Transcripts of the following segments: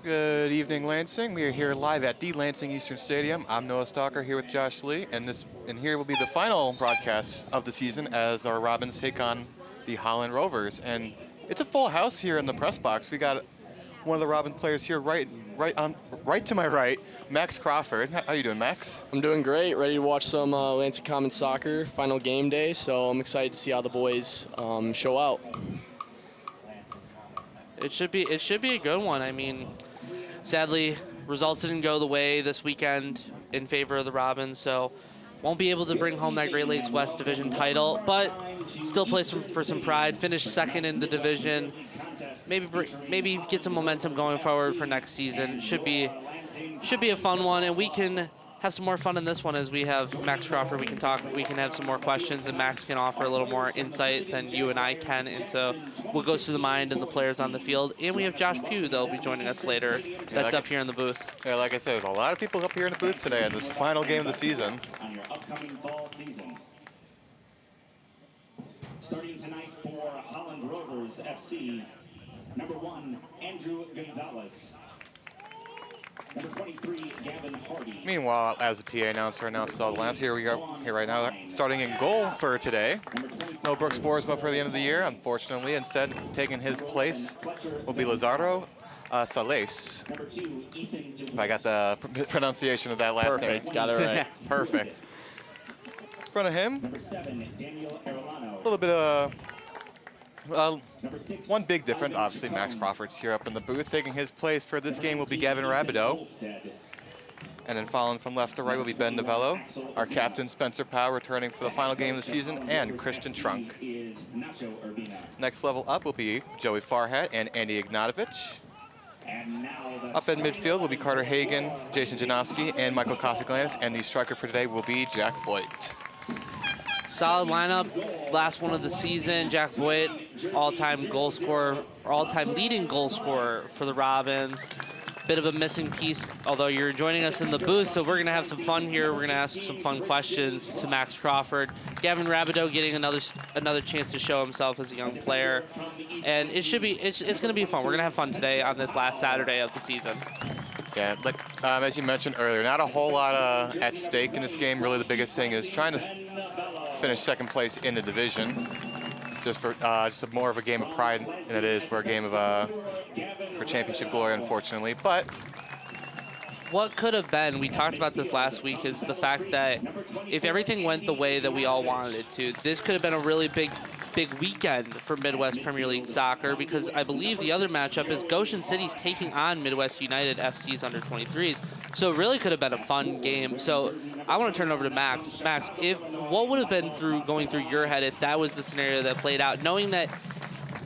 Good evening, Lansing. We are here live at the Lansing Eastern Stadium. I'm Noah Stalker here with Josh Lee, and here will be the final broadcast of the season as our Robins take on the Holland Rovers. And it's a full house here in the press box. We got one of the Robins players here right to my right, Max Crawford. How you doing, Max? I'm doing great. Ready to watch some Lansing Common soccer. Final game day, so I'm excited to see how the boys show out. It should be a good one. I mean, sadly, results didn't go the way this weekend in favor of the Robins, so won't be able to bring home that Great Lakes West Division title, but still play for some pride. Finish second in the division. Maybe get some momentum going forward for next season. Should be a fun one, and we can have some more fun in this one as we have Max Crawford. We can have some more questions, and Max can offer a little more insight than you and I can into what goes through the mind and the players on the field. And we have Josh Pugh, that'll be joining us later. That's up here in the booth. Yeah, like I said, there's a lot of people up here in the booth today in this final game of the season. On your upcoming fall season. Starting tonight for Holland Rovers FC, number 1, Andrew Gonzalez. Number 23, Gavin Hardy. Meanwhile, as the PA announcer announces all the laps, here we are here right now, starting in goal for today. No Brooks Boersma for the end of the year, unfortunately. Instead, taking his place will be Lazaro Sales. If I got the pronunciation of that last name. Perfect, got it right. Perfect. In front of him, Number 7, Daniel Arellano. a little bit of one big difference, obviously Max Crawford's here up in the booth. Taking his place for this game will be Gavin Rabideau. And then following from left to right will be Ben Novello, our captain Spencer Powell returning for the final game of the season, and Christian Trunk. Next level up will be Joey Farhat and Andy Ignatovich. Up in midfield will be Carter Hagan, Jason Janowski, and Michael Casaglanis, and the striker for today will be Jack Voigt. Solid lineup, last one of the season. Jack Voigt, all-time goal scorer, or all-time leading goal scorer for the Robins. Bit of a missing piece, although you're joining us in the booth, so we're gonna have some fun here. We're gonna ask some fun questions to Max Crawford. Gavin Rabideau getting another chance to show himself as a young player, and it's gonna be fun. We're gonna have fun today on this last Saturday of the season. Yeah, like as you mentioned earlier, not a whole lot at stake in this game. Really, the biggest thing is trying to finish second place in the division, just for more of a game of pride than it is for a game of for championship glory, unfortunately. But what could have been, we talked about this last week, is the fact that if everything went the way that we all wanted it to, this could have been a really big weekend for Midwest Premier League soccer, because I believe the other matchup is Goshen City's taking on Midwest United FC's under-23s. So it really could have been a fun game. So I want to turn it over to Max. Max, what would have been going through your head if that was the scenario that played out, knowing that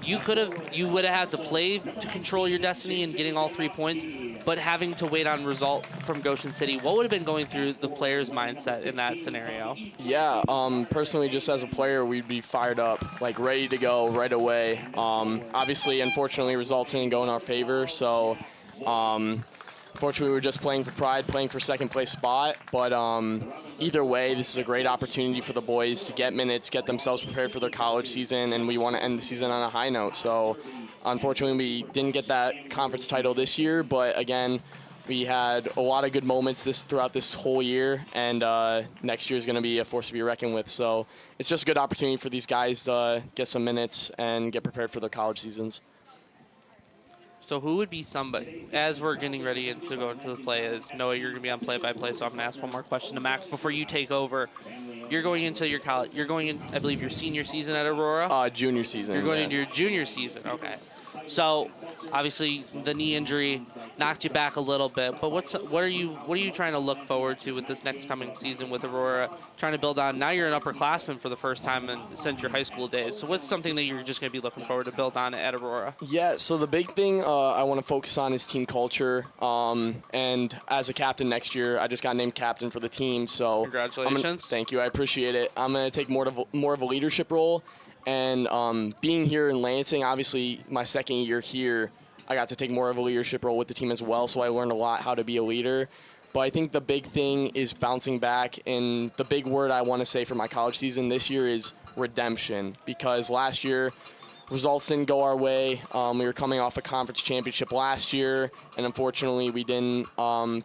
you would have had to play to control your destiny and getting all 3 points, but having to wait on result from Goshen City? What would have been going through the player's mindset in that scenario? Yeah, personally, just as a player, we'd be fired up, like ready to go right away. Obviously, unfortunately, results didn't go in our favor, so unfortunately, we were just playing for pride, playing for second place spot. But either way, this is a great opportunity for the boys to get minutes, get themselves prepared for their college season, and we want to end the season on a high note. So unfortunately, we didn't get that conference title this year, but again, we had a lot of good moments throughout this whole year, and next year is going to be a force to be reckoned with. So it's just a good opportunity for these guys to get some minutes and get prepared for their college seasons. So who would be somebody, as we're getting ready to go into the play, is Noah, you're going to be on play-by-play, so I'm going to ask one more question to Max before you take over. You're going into your college, you're going in, I believe, your senior season at Aurora? Junior season. You're going into your junior season, okay. So obviously the knee injury knocked you back a little bit, but what are you trying to look forward to with this next coming season with Aurora, trying to build on? Now you're an upperclassman for the first time since your high school days. So what's something that you're just going to be looking forward to build on at Aurora? Yeah, so the big thing I want to focus on is team culture. And as a captain next year, I just got named captain for the team. So congratulations. Thank you, I appreciate it. I'm going to take more of a leadership role. And being here in Lansing, obviously my second year here, I got to take more of a leadership role with the team as well, so I learned a lot how to be a leader. But I think the big thing is bouncing back, and the big word I want to say for my college season this year is redemption, because last year results didn't go our way. We were coming off a conference championship last year, and unfortunately we didn't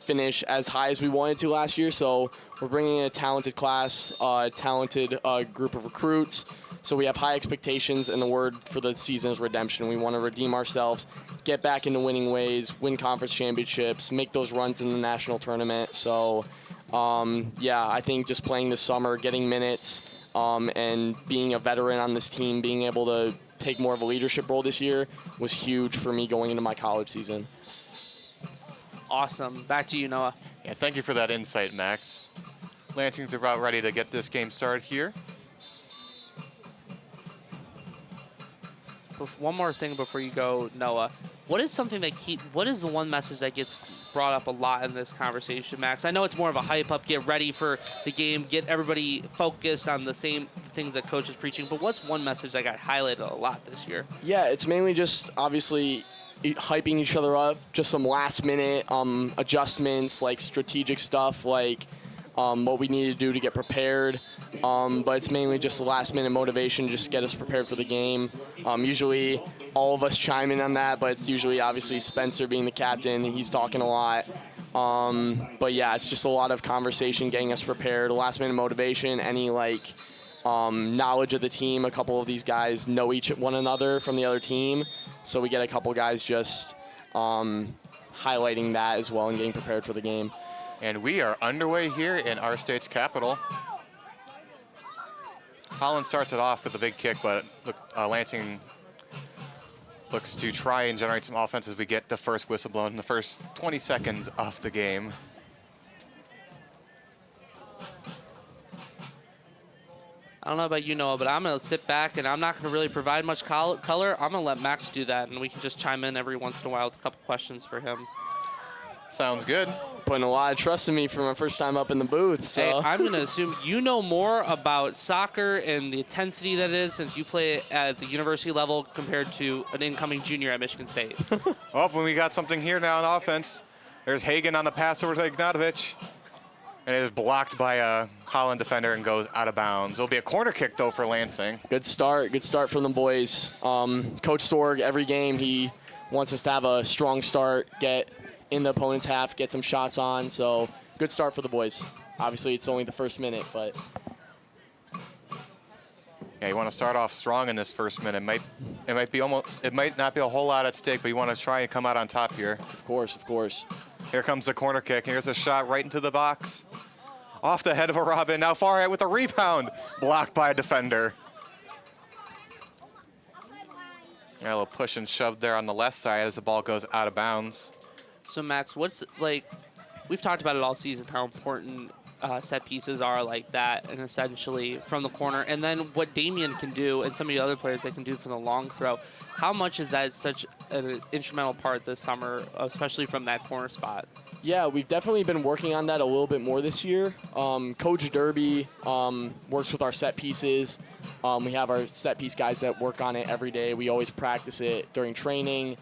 finish as high as we wanted to last year. So we're bringing in a talented class, talented group of recruits. So we have high expectations, and the word for the season is redemption. We want to redeem ourselves, get back into winning ways, win conference championships, make those runs in the national tournament. So, yeah, I think just playing this summer, getting minutes, and being a veteran on this team, being able to take more of a leadership role this year was huge for me going into my college season. Awesome. Back to you, Noah. Yeah, thank you for that insight, Max. Lansing's about ready to get this game started here. One more thing before you go, Noah. What is the one message that gets brought up a lot in this conversation, Max? I know it's more of a hype up, get ready for the game, get everybody focused on the same things that coach is preaching, but what's one message that got highlighted a lot this year? Yeah, it's mainly just obviously hyping each other up, just some last minute adjustments, like strategic stuff, like what we need to do to get prepared. But it's mainly just the last minute motivation, just to get us prepared for the game. Usually all of us chime in on that, but it's usually obviously Spencer being the captain. He's talking a lot. But yeah, it's just a lot of conversation getting us prepared, last minute motivation, any like knowledge of the team. A couple of these guys know one another from the other team. So we get a couple guys just highlighting that as well and getting prepared for the game. And we are underway here in our state's capital. Holland starts it off with a big kick, but Lansing looks to try and generate some offense as we get the first whistle blown in the first 20 seconds of the game. I don't know about you, Noah, but I'm going to sit back and I'm not going to really provide much color. I'm going to let Max do that, and we can just chime in every once in a while with a couple questions for him. Sounds good. Putting a lot of trust in me for my first time up in the booth. So. Hey, I'm going to assume you know more about soccer and the intensity that it is since you play at the university level compared to an incoming junior at Michigan State. Oh, when we got something here now on offense. There's Hagan on the pass over to Ignatovich. And it is blocked by a Holland defender and goes out of bounds. It'll be a corner kick, though, for Lansing. Good start from the boys. Coach Sorg, every game, he wants us to have a strong start, get in the opponent's half, get some shots on. So good start for the boys. Obviously, it's only the first minute, but. Yeah, you want to start off strong in this first minute. It might not be a whole lot at stake, but you want to try and come out on top here. Of course, of course. Here comes the corner kick. Here's a shot right into the box. Off the head of a Robin. Now far ahead with a rebound. Blocked by a defender. A little push and shove there on the left side as the ball goes out of bounds. So, Max, we've talked about it all season, how important set pieces are like that, and essentially from the corner. And then what Damian can do and some of the other players they can do from the long throw. How much is that such an instrumental part this summer, especially from that corner spot? Yeah, we've definitely been working on that a little bit more this year. Coach Derby works with our set pieces. We have our set piece guys that work on it every day. We always practice it during training,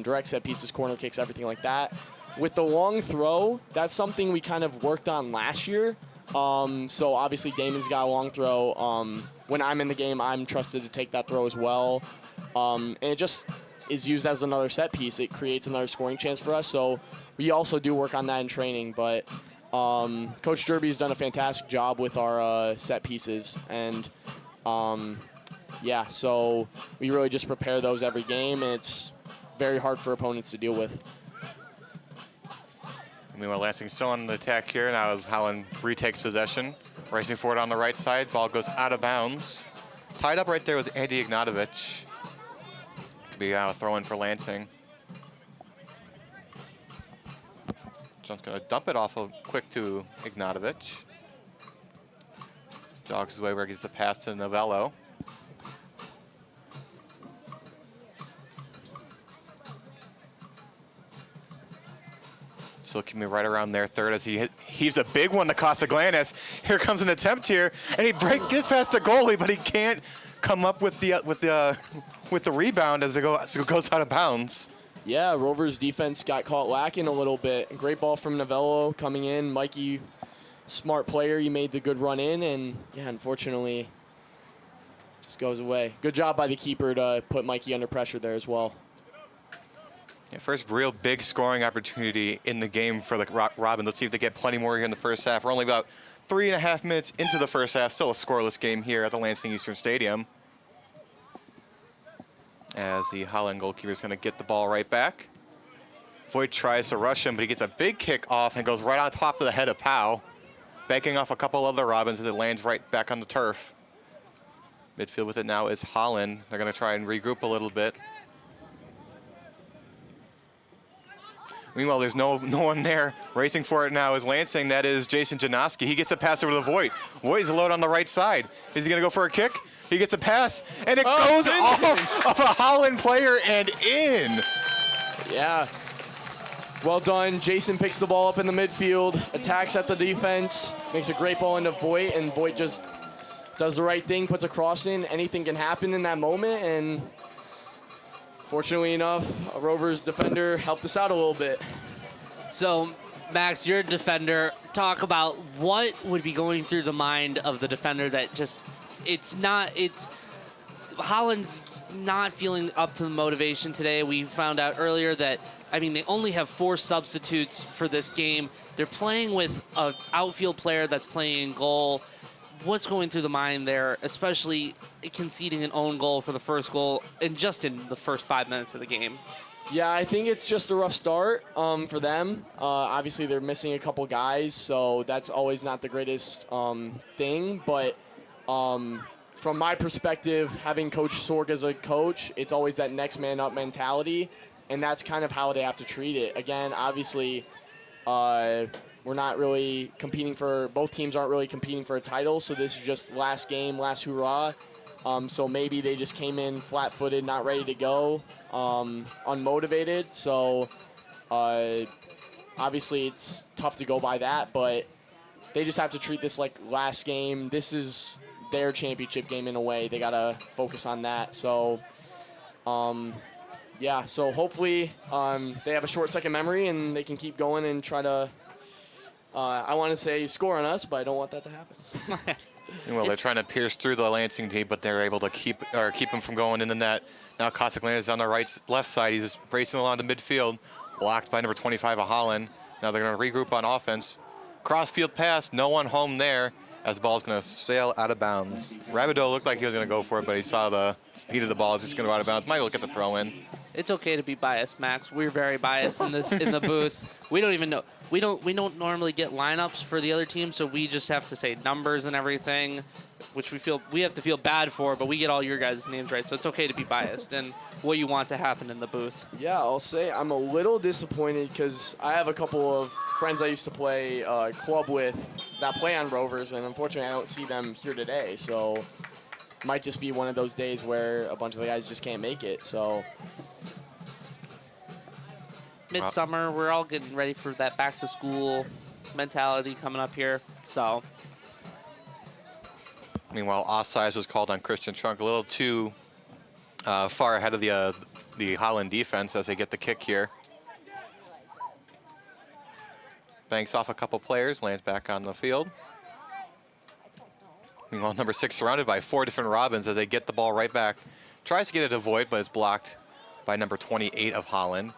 direct set pieces, corner kicks, everything like that. With the long throw, that's something we kind of worked on last year. So obviously Damon's got a long throw. When I'm in the game, I'm trusted to take that throw as well. And it just is used as another set piece. It creates another scoring chance for us. So we also do work on that in training. But Coach Derby's done a fantastic job with our set pieces. And yeah, so we really just prepare those every game. And it's very hard for opponents to deal with. Meanwhile, Lansing still on the attack here now as Holland retakes possession. Racing forward on the right side. Ball goes out of bounds. Tied up right there was Andy Ignatovich. Could be a throw-in for Lansing. John's going to dump it off quick to Ignatovich. Jogs his way where he gets the pass to Novello. So looking right around their third as he heaves a big one to Casaglanis. Here comes an attempt here, and he gets past the goalie, but he can't come up with the rebound as it goes out of bounds. Yeah, Rovers defense got caught lacking a little bit. Great ball from Novello coming in. Mikey, smart player, you made the good run in, and yeah, unfortunately, Just goes away. Good job by the keeper to put Mikey under pressure there as well. Yeah, first real big scoring opportunity in the game for the Robin. Let's see if they get plenty more here in the first half. We're only about 3.5 minutes into the first half. Still a scoreless game here at the Lansing Eastern Stadium. As the Holland goalkeeper is going to get the ball right back. Voigt tries to rush him, but he gets a big kick off and goes right on top of the head of Powell, banking off a couple other Robins as it lands right back on the turf. Midfield with it now is Holland. They're going to try and regroup a little bit. Meanwhile, there's no one there. Racing for it now is Lansing. That is Jason Janoski. He gets a pass over to Voigt. Voigt is low on the right side. Is he going to go for a kick? He gets a pass, and it goes off of a Holland player and in. Yeah. Well done. Jason picks the ball up in the midfield, attacks at the defense, makes a great ball into Voigt, and Voigt just does the right thing, puts a cross in. Anything can happen in that moment, and fortunately enough, a Rovers defender helped us out a little bit. So, Max, you're a defender. Talk about what would be going through the mind of the defender that just, Holland's not feeling up to the motivation today. We found out earlier that, they only have 4 substitutes for this game. They're playing with an outfield player that's playing goal. What's going through the mind there, especially conceding an own goal for the first goal and just in the first 5 minutes of the game? Yeah, I think it's just a rough start for them. Obviously, they're missing a couple guys, so that's always not the greatest thing. But from my perspective, having Coach Sorg as a coach, it's always that next man up mentality, and that's kind of how they have to treat it. Again, obviously, we're not really competing for, both teams aren't really competing for a title, so this is just last game, last hurrah. So maybe they just came in flat-footed, not ready to go, unmotivated. So obviously it's tough to go by that, but they just have to treat this like last game. This is their championship game in a way. They got to focus on that. So, yeah, so hopefully they have a short-second memory and they can keep going and try to, I want to say score on us, but I don't want that to happen. Well, they're trying to pierce through the Lansing team, but they're able to keep him from going in the net. Now Kosaklan is on the left side. He's just racing along the midfield, blocked by number 25 of Holland. Now they're going to regroup on offense. Cross-field pass, no one home there, as the ball is going to sail out of bounds. Rabideau looked like he was going to go for it, but he saw the speed of the ball. It's just going to go out of bounds. Might look at the throw in. It's okay to be biased, Max. We're very biased in the booth. We don't even know. We don't normally get lineups for the other team, so we just have to say numbers and everything, which we have to feel bad for, but we get all your guys' names right, so it's okay to be biased and what you want to happen in the booth. Yeah, I'll say I'm a little disappointed because I have a couple of friends I used to play club with that play on Rovers, and unfortunately I don't see them here today, so it might just be one of those days where a bunch of the guys just can't make it. So Midsummer, we're all getting ready for that back-to-school mentality coming up here. So, meanwhile, offsides was called on Christian Trunk, a little too far ahead of the Holland defense as they get the kick here. Banks off a couple players, lands back on the field. Meanwhile, number 6 surrounded by 4 different Robins as they get the ball right back. Tries to get it to Voigt, but it's blocked by number 28 of Holland.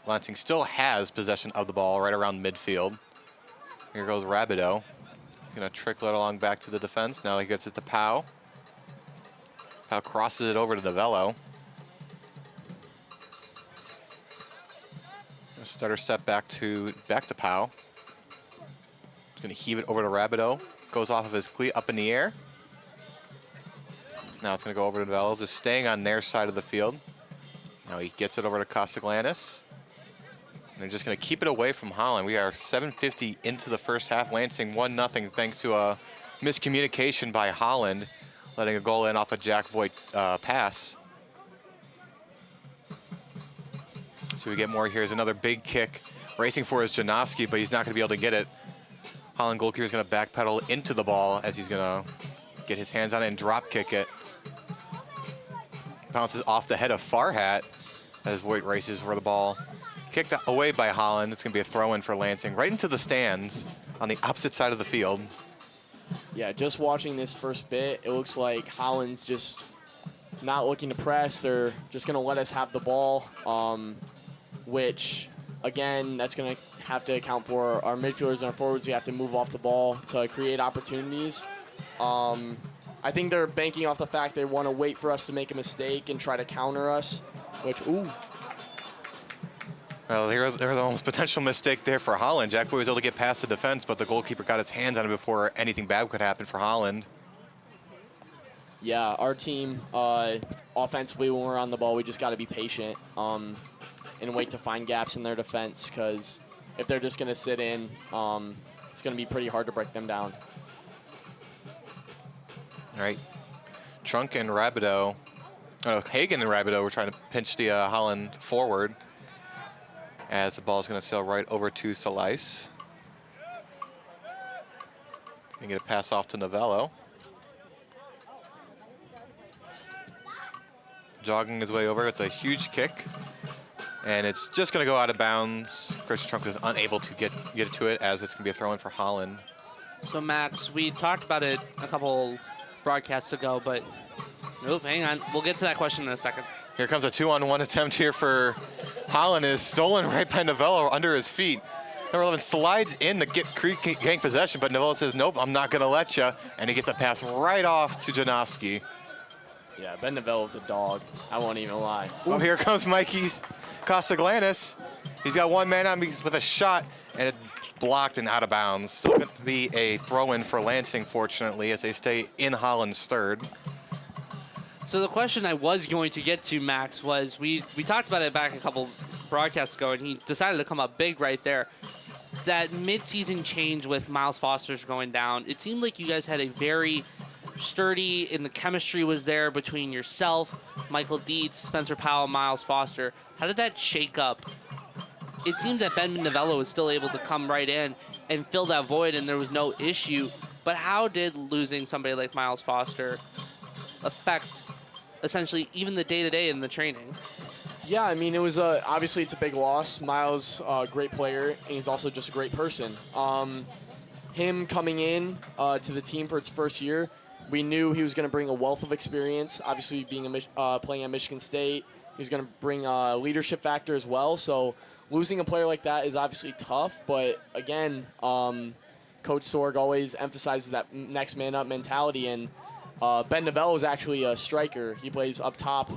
Lansing still has possession of the ball right around midfield. Here goes Rabideau. He's going to trickle it along back to the defense. Now he gives it to Powell. Powell crosses it over to Novello. A stutter step back to Powell. He's going to heave it over to Rabideau. Goes off of his cleat up in the air. Now it's going to go over to Novello, just staying on their side of the field. Now he gets it over to Kosaklan. They're just going to keep it away from Holland. We are 7:50 into the first half. Lansing 1-0 thanks to a miscommunication by Holland, letting a goal in off a Jack Voigt pass. So we get more. Here's another big kick. Racing for is Janoski, but he's not going to be able to get it. Holland goalkeeper is going to backpedal into the ball as he's going to get his hands on it and drop kick it. Bounces off the head of Farhat as Voigt races for the ball. Kicked away by Holland. It's going to be a throw-in for Lansing right into the stands on the opposite side of the field. Yeah, just watching this first bit, it looks like Holland's just not looking to press. They're just going to let us have the ball, which, again, that's going to have to account for our midfielders and our forwards. We have to move off the ball to create opportunities. I think they're banking off the fact they want to wait for us to make a mistake and try to counter us, which, ooh. Well, there was almost potential mistake there for Holland. Jack Boy was able to get past the defense, but the goalkeeper got his hands on it before anything bad could happen for Holland. Yeah, our team, offensively, when we're on the ball, we just got to be patient and wait to find gaps in their defense, because if they're just going to sit in, it's going to be pretty hard to break them down. All right. Trunk and Rabideau, Hagen and Rabideau were trying to pinch the Holland forward, as the ball is going to sail right over to Salice. And get a pass off to Novello. Jogging his way over with a huge kick. And it's just going to go out of bounds. Christian Trunk is unable to get to it, as it's going to be a throw-in for Holland. So, Max, we talked about it a couple broadcasts ago, but nope, hang on. We'll get to that question in a second. Here comes a 2-on-1 attempt here for Holland. It is stolen right by Novello under his feet. Number 11 slides in to gain possession, but Novello says, nope, I'm not going to let you. And he gets a pass right off to Janowski. Yeah, Ben Novello's a dog. I won't even lie. Oh, here comes Mikey's Costaglanis. He's got one man on with a shot, and it's blocked and out of bounds. Still going to be a throw-in for Lansing, fortunately, as they stay in Holland's third. So the question I was going to get to, Max, was we talked about it back a couple broadcasts ago, and he decided to come up big right there. That mid-season change with Miles Foster's going down, it seemed like you guys had a very sturdy, and the chemistry was there between yourself, Michael Dietz, Spencer Powell, Miles Foster. How did that shake up? It seems that Ben Novello was still able to come right in and fill that void, and there was no issue. But how did losing somebody like Miles Foster affect essentially even the day-to-day in the training? Yeah, I mean, it was obviously it's a big loss. Miles, great player, and he's also just a great person. Him coming in to the team for its first year, we knew he was going to bring a wealth of experience. Obviously, being playing at Michigan State, he was going to bring a leadership factor as well. So losing a player like that is obviously tough. But again, Coach Sorg always emphasizes that next man up mentality, and Ben Novello is actually a striker. He plays up top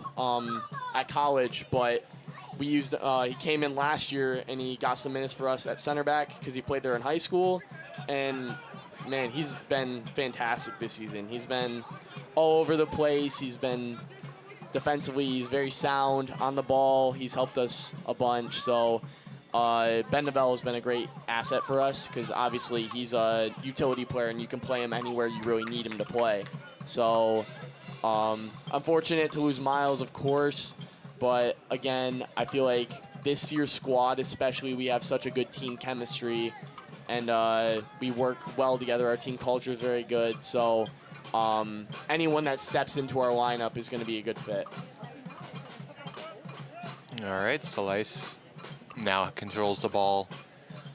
at college, but we used he came in last year and he got some minutes for us at center back because he played there in high school. And man, he's been fantastic this season. He's been all over the place. He's been defensively, he's very sound on the ball. He's helped us a bunch. So Ben Novello has been a great asset for us because obviously he's a utility player and you can play him anywhere you really need him to play. So unfortunate to lose Miles, of course, but again, I feel like this year's squad especially, we have such a good team chemistry and we work well together. Our team culture is very good. So anyone that steps into our lineup is going to be a good fit. All right, Salice now controls the ball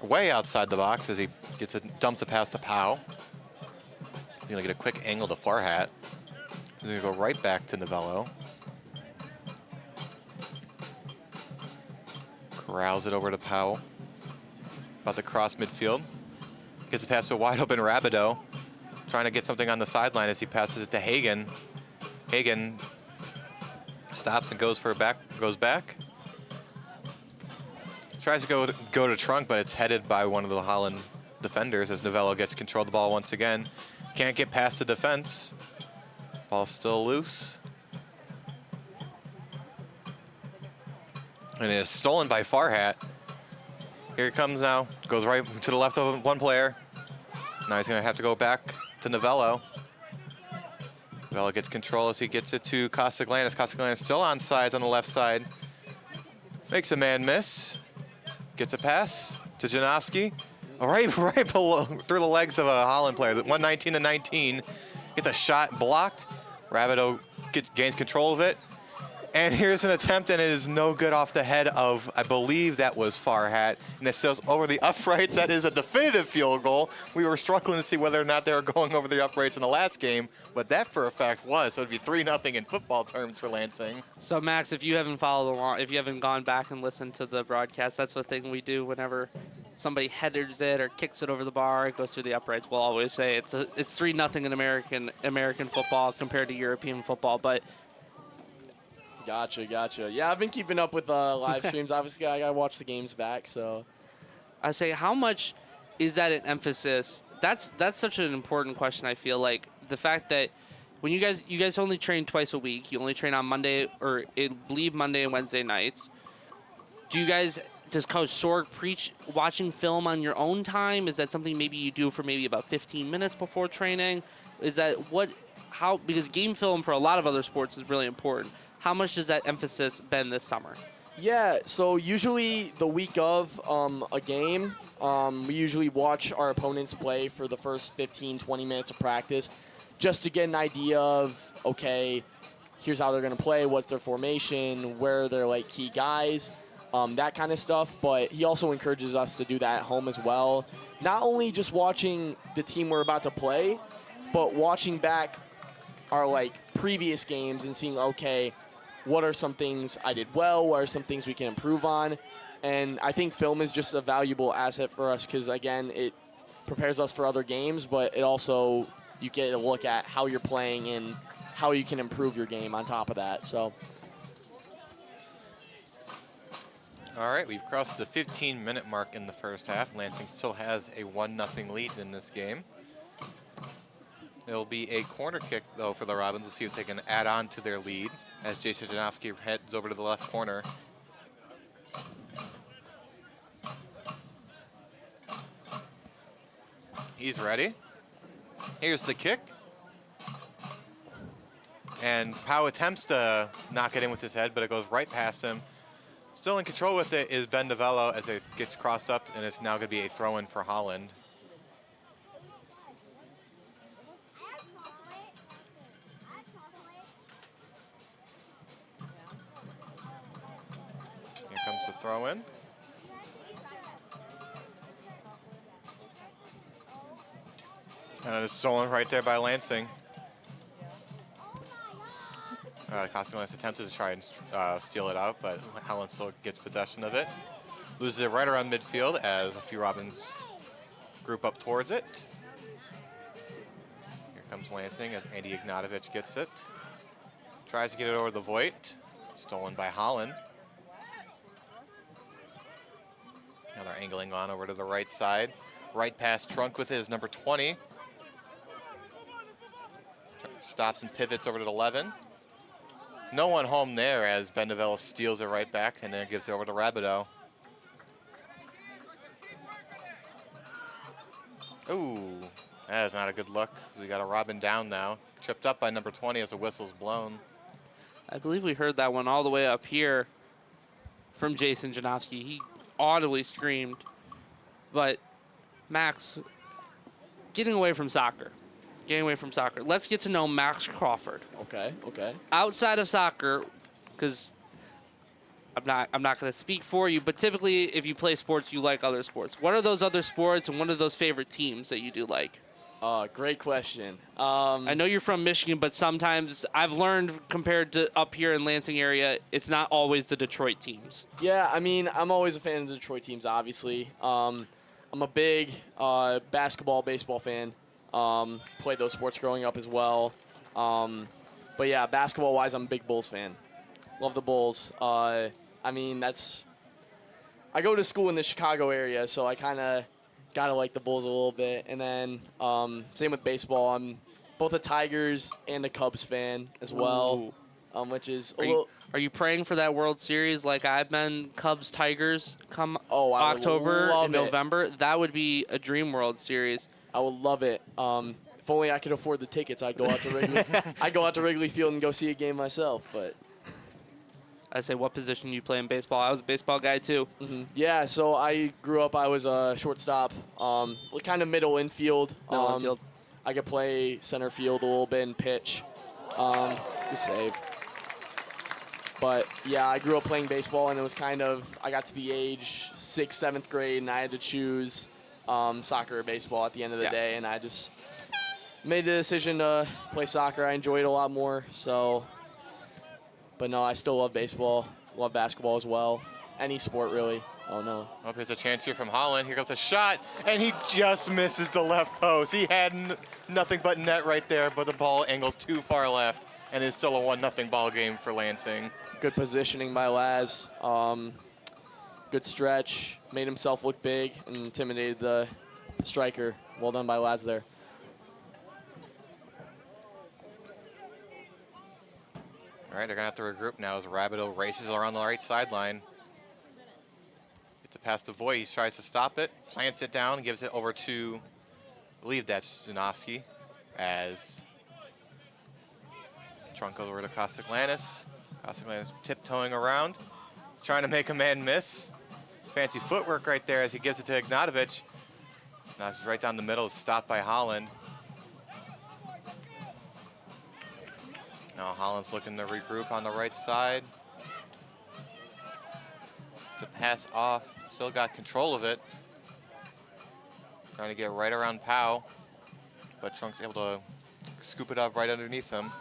way outside the box as he dumps a pass to Powell. He's going to get a quick angle to Farhat. He's going to go right back to Novello. Corrals it over to Powell. About to cross midfield. Gets a pass to a wide open Rabideau. Trying to get something on the sideline as he passes it to Hagen. Hagen stops and goes back. Tries to go to Trunk, but it's headed by one of the Holland defenders as Novello gets control of the ball once again. Can't get past the defense. Ball's still loose. And it is stolen by Farhat. Here it comes now. Goes right to the left of one player. Now he's going to have to go back to Novello. Novello gets control as he gets it to Costaglanis. Costaglanis still on sides on the left side. Makes a man miss. Gets a pass to Janowski. Right below, through the legs of a Holland player. 119-19. Gets a shot blocked. Rabideau gains control of it. And here's an attempt, and it is no good off the head of, I believe that was Farhat, and it sails over the uprights. That is a definitive field goal. We were struggling to see whether or not they were going over the uprights in the last game, but that for a fact was. So it'd be 3-0 in football terms for Lansing. So Max, if you haven't followed along, if you haven't gone back and listened to the broadcast, that's the thing we do whenever somebody headers it or kicks it over the bar, it goes through the uprights. We'll always say it's 3-0 in American football compared to European football, but. Gotcha. Yeah, I've been keeping up with live streams. Obviously, I got to watch the games back, so. I say, how much is that an emphasis? That's such an important question, I feel like. The fact that when you guys only train twice a week, you only train on Monday, or it believe Monday and Wednesday nights. Does Coach Sorg preach watching film on your own time? Is that something maybe you do for maybe about 15 minutes before training? Is that because game film for a lot of other sports is really important. How much does that emphasis been this summer? Yeah, so usually the week of a game, we usually watch our opponents play for the first 15, 20 minutes of practice just to get an idea of, okay, here's how they're going to play, what's their formation, where are their key guys, that kind of stuff. But he also encourages us to do that at home as well. Not only just watching the team we're about to play, but watching back our previous games and seeing, okay, what are some things I did well? What are some things we can improve on? And I think film is just a valuable asset for us because, again, it prepares us for other games, but it also, you get a look at how you're playing and how you can improve your game on top of that. So. All right, we've crossed the 15-minute mark in the first half. Lansing still has a 1-0 lead in this game. It'll be a corner kick, though, for the Robins to see if they can add on to their lead as Jason Janowski heads over to the left corner. He's ready. Here's the kick. And Pau attempts to knock it in with his head, but it goes right past him. Still in control with it is Ben Novello as it gets crossed up, and it's now going to be a throw-in for Holland. Here comes the throw-in. And it's stolen right there by Lansing. Costello attempted to try and steal it out, but Holland still gets possession of it. Loses it right around midfield as a few Robins group up towards it. Here comes Lansing as Andy Ignatovich gets it. Tries to get it over the Voigt. Stolen by Holland. Now they're angling on over to the right side. Right past Trunk with his number 20. Stops and pivots over to 11. No one home there as Ben Novello steals it right back and then gives it over to Rabideau. Ooh, that is not a good look. We got a Robin down now. Tripped up by number 20 as the whistle's blown. I believe we heard that one all the way up here from Jason Janowski. He audibly screamed. But Max, getting away from soccer. Let's get to know Max Crawford. Okay. Outside of soccer, because I'm not going to speak for you, but typically if you play sports, you like other sports. What are those other sports and what are those favorite teams that you do like? Great question. I know you're from Michigan, but sometimes I've learned compared to up here in Lansing area, it's not always the Detroit teams. Yeah, I mean, I'm always a fan of the Detroit teams, obviously. I'm a big basketball, baseball fan. Played those sports growing up as well. But yeah, basketball-wise, I'm a big Bulls fan. Love the Bulls. I mean, I go to school in the Chicago area, so I kind of got to like the Bulls a little bit. And then same with baseball. I'm both a Tigers and a Cubs fan as well, which is Are you praying for that World Series like I've been, Cubs, Tigers, come October and November? That would be a dream World Series. I would love it. If only I could afford the tickets, I'd go out to Wrigley. I'd go out to Wrigley Field and go see a game myself. But I say, what position do you play in baseball? I was a baseball guy too. Yeah, so I grew up. I was a shortstop, kind of middle infield. I could play center field a little bit and pitch. Good save. But yeah, I grew up playing baseball, and it was kind of, I got to the age 6th, 7th grade, and I had to choose soccer or baseball at the end of the day, and I just made the decision to play soccer. I enjoyed it a lot more, so, but no, I still love baseball, love basketball as well. Any sport, really. Oh, no. Oh, here's a chance here from Holland. Here comes a shot, and he just misses the left post. He had nothing but net right there, but the ball angles too far left, and it's still a 1-0 ball game for Lansing. Good positioning by Laz. Good stretch. Made himself look big and intimidated the striker. Well done by Laz there. All right, they're going to have to regroup now as Rabideau races around the right sideline. Gets it past the void. He tries to stop it, plants it down, gives it over to, I believe that's Janowski, as trunk over to Kostaglanis. Kostaglanis tiptoeing around, trying to make a man miss. Fancy footwork right there as he gives it to Ignatovich. Now it's right down the middle, stopped by Holland. Now Holland's looking to regroup on the right side. It's a pass off, still got control of it. Trying to get right around Powell, but Trunk's able to scoop it up right underneath him.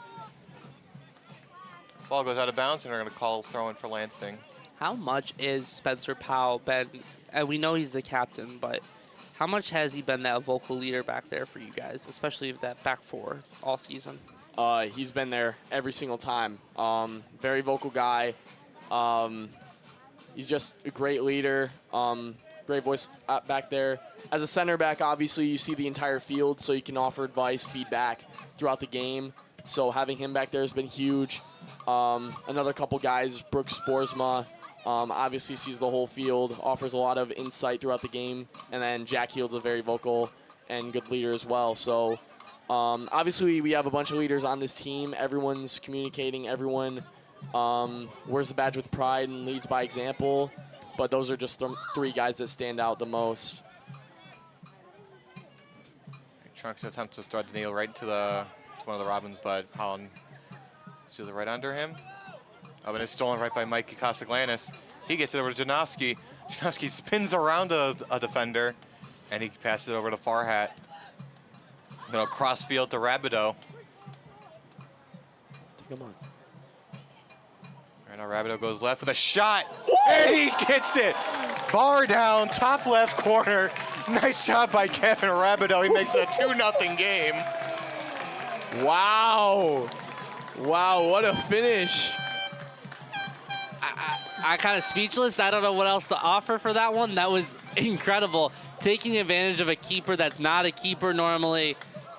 Ball goes out of bounds, and they're going to call throw-in for Lansing. How much is Spencer Powell been, and we know he's the captain, but how much has he been that vocal leader back there for you guys, especially with that back four all season? He's been there every single time. Very vocal guy. He's just a great leader. Great voice back there. As a center back, obviously, you see the entire field, so you can offer advice, feedback throughout the game. So having him back there has been huge. Another couple guys, Brooks Boersma, obviously sees the whole field, offers a lot of insight throughout the game. And then Jack Heald's a very vocal and good leader as well. So obviously we have a bunch of leaders on this team. Everyone's communicating. Everyone wears the badge with pride and leads by example. But those are just three guys that stand out the most. Trunks attempts to thread the needle right into one of the Robins, but Holland steals it right under him. Oh, and it's stolen right by Mikey Kostaglanis. He gets it over to Janowski. Janowski spins around a defender, and he passes it over to Farhat. Then cross field to Rabideau. Come on. Right now Rabideau goes left with a shot, and he gets it. Bar down, top left corner. Nice job by Kevin Rabideau. He makes it a 2-0 game. Wow. Wow, what a finish. I kind of speechless. I don't know what else to offer for that one. That was incredible. Taking advantage of a keeper that's not a keeper normally,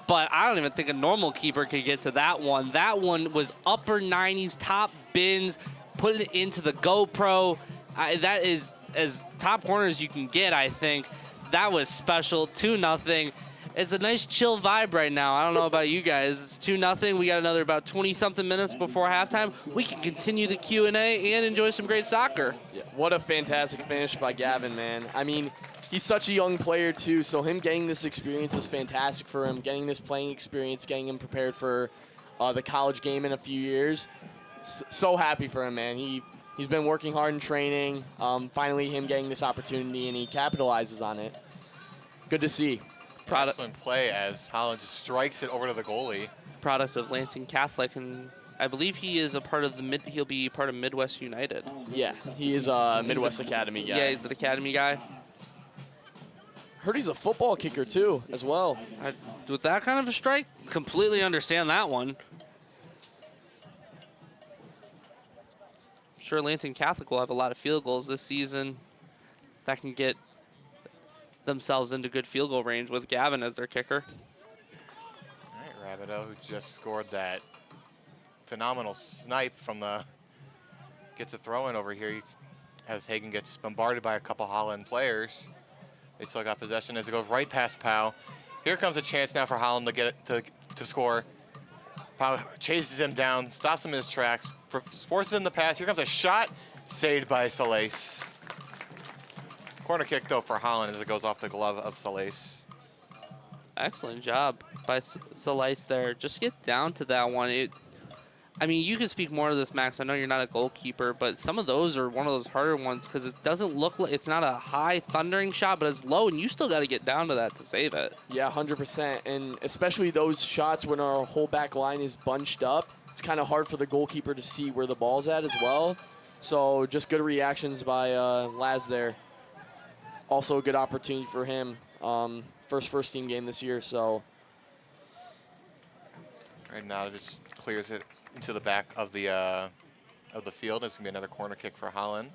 but I don't even think a normal keeper could get to that one. That one was upper 90s, top bins, putting it into the GoPro. That is as top corner as you can get, I think. That was special, 2-0. It's a nice chill vibe right now. I don't know about you guys. It's 2-0. We got another about 20-something minutes before halftime. We can continue the Q&A and enjoy some great soccer. Yeah, what a fantastic finish by Gavin, man. I mean, he's such a young player, too, so him getting this experience is fantastic for him, getting this playing experience, getting him prepared for the college game in a few years. So happy for him, man. He's been working hard in training. Finally, him getting this opportunity, and he capitalizes on it. Good to see. Excellent play as Holland just strikes it over to the goalie. Product of Lansing Catholic, and I believe he is a part of he'll be part of Midwest United. Yeah, he is a Midwest Academy guy. Yeah, he's an Academy guy. Heard he's a football kicker, too, as well. With that kind of a strike, completely understand that one. I'm sure Lansing Catholic will have a lot of field goals this season that can get themselves into good field goal range with Gavin as their kicker. All right, Rabideau, who just scored that phenomenal snipe from gets a throw-in over here as Hagen gets bombarded by a couple Holland players. They still got possession as it goes right past Powell. Here comes a chance now for Holland to get it to score. Powell chases him down, stops him in his tracks, forces him the pass. Here comes a shot, saved by Salace. Corner kick, though, for Holland as it goes off the glove of Salace. Excellent job by Salace there. Just get down to that one. I mean, you can speak more to this, Max. I know you're not a goalkeeper, but some of those are one of those harder ones because it doesn't look like it's not a high thundering shot, but it's low, and you still got to get down to that to save it. Yeah, 100%. And especially those shots when our whole back line is bunched up, it's kind of hard for the goalkeeper to see where the ball's at as well. So just good reactions by Laz there. Also a good opportunity for him. First team game this year, so. Right now, it just clears it into the back of the field. It's gonna be another corner kick for Holland.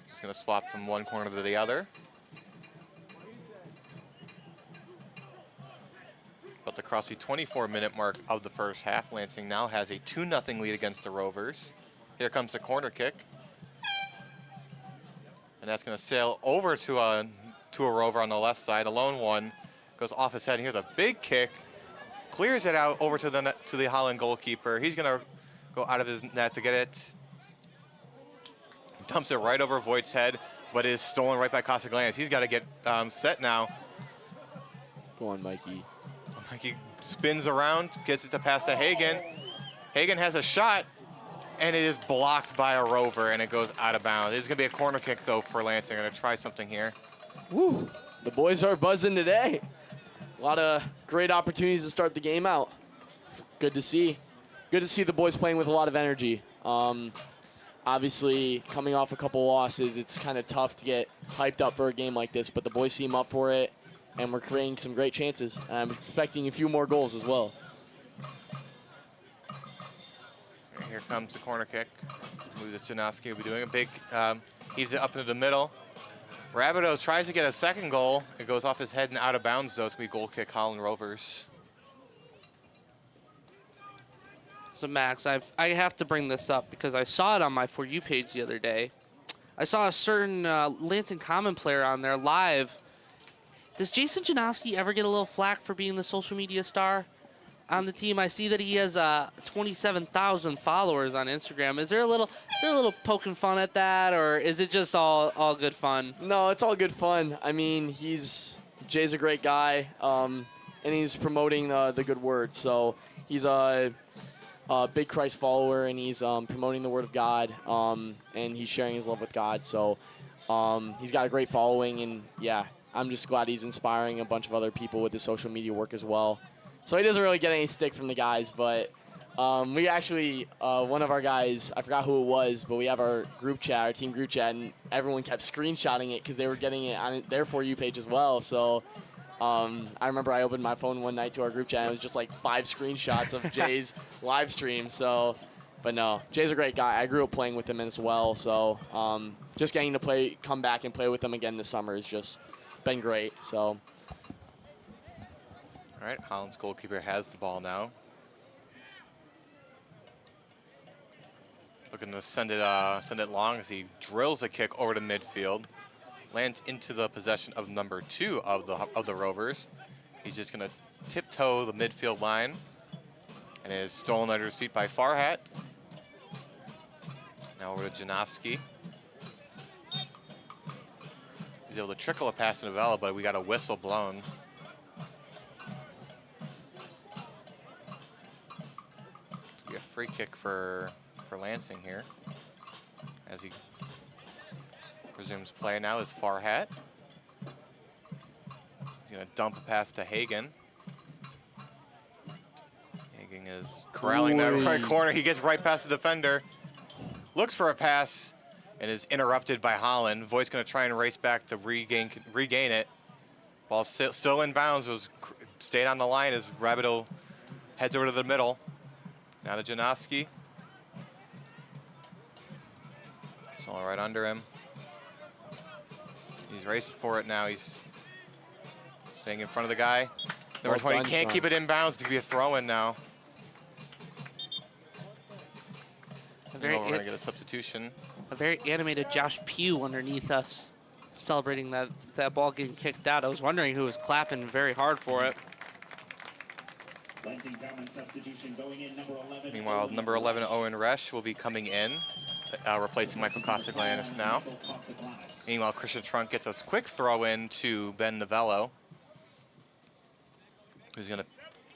Just gonna swap from one corner to the other. But across the 24-minute mark of the first half, Lansing now has a 2-0 lead against the Rovers. Here comes the corner kick. And that's gonna sail over to a Rover on the left side. A lone one goes off his head. And here's a big kick. Clears it out over to the Holland goalkeeper. He's gonna go out of his net to get it. Dumps it right over Voigt's head, but is stolen right by Casaglanes. He's got to get set now. Go on, Mikey. Mikey spins around, gets it to pass to Hagen. Hagen has a shot, and it is blocked by a Rover, and it goes out of bounds. It's gonna be a corner kick though for Lansing. They're gonna try something here. Woo! The boys are buzzing today. A lot of great opportunities to start the game out. It's good to see. Good to see the boys playing with a lot of energy. Obviously, coming off a couple losses, it's kind of tough to get hyped up for a game like this, but the boys seem up for it, and we're creating some great chances. And I'm expecting a few more goals as well. And here comes the corner kick. Lucas Janoski will be doing a big, heaves it up into the middle. Rabideau tries to get a second goal. It goes off his head and out of bounds, though. It's going to be goal kick, Holland Rovers. So, Max, I have to bring this up because I saw it on my For You page the other day. I saw a certain Lansing Common player on there live. Does Jason Janowski ever get a little flack for being the social media star on the team? I see that he has 27,000 followers on Instagram. Is there a little poking fun at that, or is it just all good fun? No, it's all good fun. I mean, Jay's a great guy, and he's promoting the good word. So he's a big Christ follower, and he's promoting the word of God, and he's sharing his love with God. So he's got a great following, and yeah, I'm just glad he's inspiring a bunch of other people with his social media work as well. So he doesn't really get any stick from the guys, but we actually, one of our guys, I forgot who it was, but we have our group chat, our team group chat, and everyone kept screenshotting it because they were getting it on their For You page as well. So I remember I opened my phone one night to our group chat, and it was just like 5 screenshots of Jay's live stream. So, but no, Jay's a great guy. I grew up playing with him as well. So just getting to come back and play with him again this summer has just been great. So. All right, Holland's goalkeeper has the ball now. Looking to send it long as he drills a kick over to midfield. Lands into the possession of number 2 of the Rovers. He's just gonna tiptoe the midfield line, and is stolen under his feet by Farhat. Now over to Janowski. He's able to trickle a pass to Novella, but we got a whistle blown. It's gonna be a free kick for Lansing here, as he resumes play now is Farhat. He's gonna dump a pass to Hagen. Hagen is corralling that right corner. He gets right past the defender, looks for a pass, and is interrupted by Holland. Voigt's gonna try and race back to regain it. Ball still in bounds, stayed on the line as Rabideau heads over to the middle. Now to Janowski. It's all right under him. He's racing for it now. He's staying in front of the guy. Number 20 can't keep it in bounds to be a throw-in now. We're going to get a substitution. A very animated Josh Pugh underneath us celebrating that ball getting kicked out. I was wondering who was clapping very hard for it. Lansing Common substitution going in, number 11. Meanwhile, number 11, Owen Resch, will be coming in, replacing Michael Casaglanes now. Meanwhile, Christian Trunk gets a quick throw in to Ben Novello, who's going to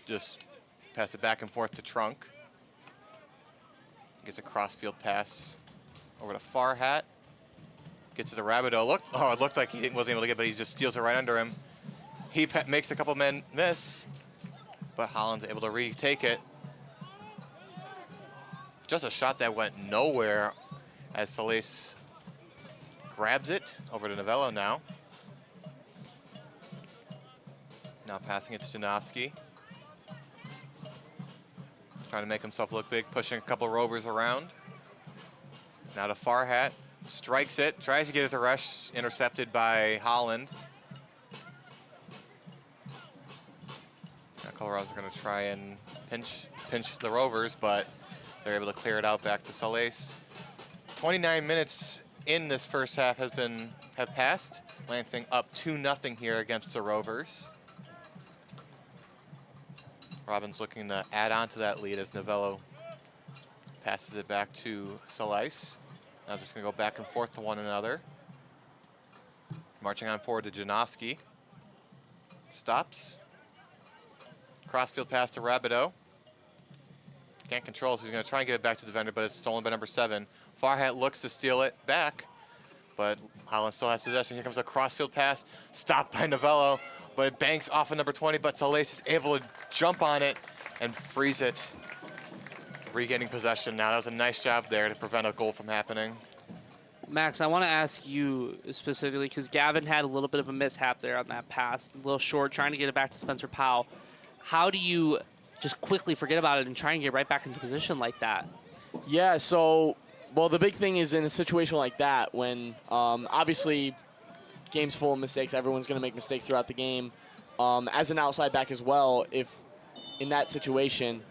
just pass it back and forth to Trunk. Gets a cross-field pass over to Farhat. Gets to the Rabideau. It looked like he wasn't able to get, but he just steals it right under him. He makes a couple men miss, but Holland's able to retake it. Just a shot that went nowhere as Solis grabs it over to Novello now. Now passing it to Janowski. Trying to make himself look big, pushing a couple Rovers around. Now to Farhat. Strikes it, tries to get it to rush, intercepted by Holland. Now Colorado's are going to try and pinch the Rovers, but they're able to clear it out back to Solis. 29 minutes in this first half have passed. Lansing up 2-0 here against the Rovers. Robin's looking to add on to that lead as Novello passes it back to Solis. Now just going to go back and forth to one another. Marching on forward to Janowski. Stops. Crossfield pass to Rabideau. Can't control, so he's going to try and get it back to the defender, but it's stolen by number 7. Farhat looks to steal it back, but Holland still has possession. Here comes a crossfield pass, stopped by Novello, but it banks off of number 20, but Solis is able to jump on it and freeze it. Regaining possession now. That was a nice job there to prevent a goal from happening. Max, I want to ask you specifically, because Gavin had a little bit of a mishap there on that pass, a little short, trying to get it back to Spencer Powell. How do you just quickly forget about it and try and get right back into position like that? Yeah, so, well, the big thing is in a situation like that when, obviously, game's full of mistakes. Everyone's going to make mistakes throughout the game. As an outside back as well, if in that situation,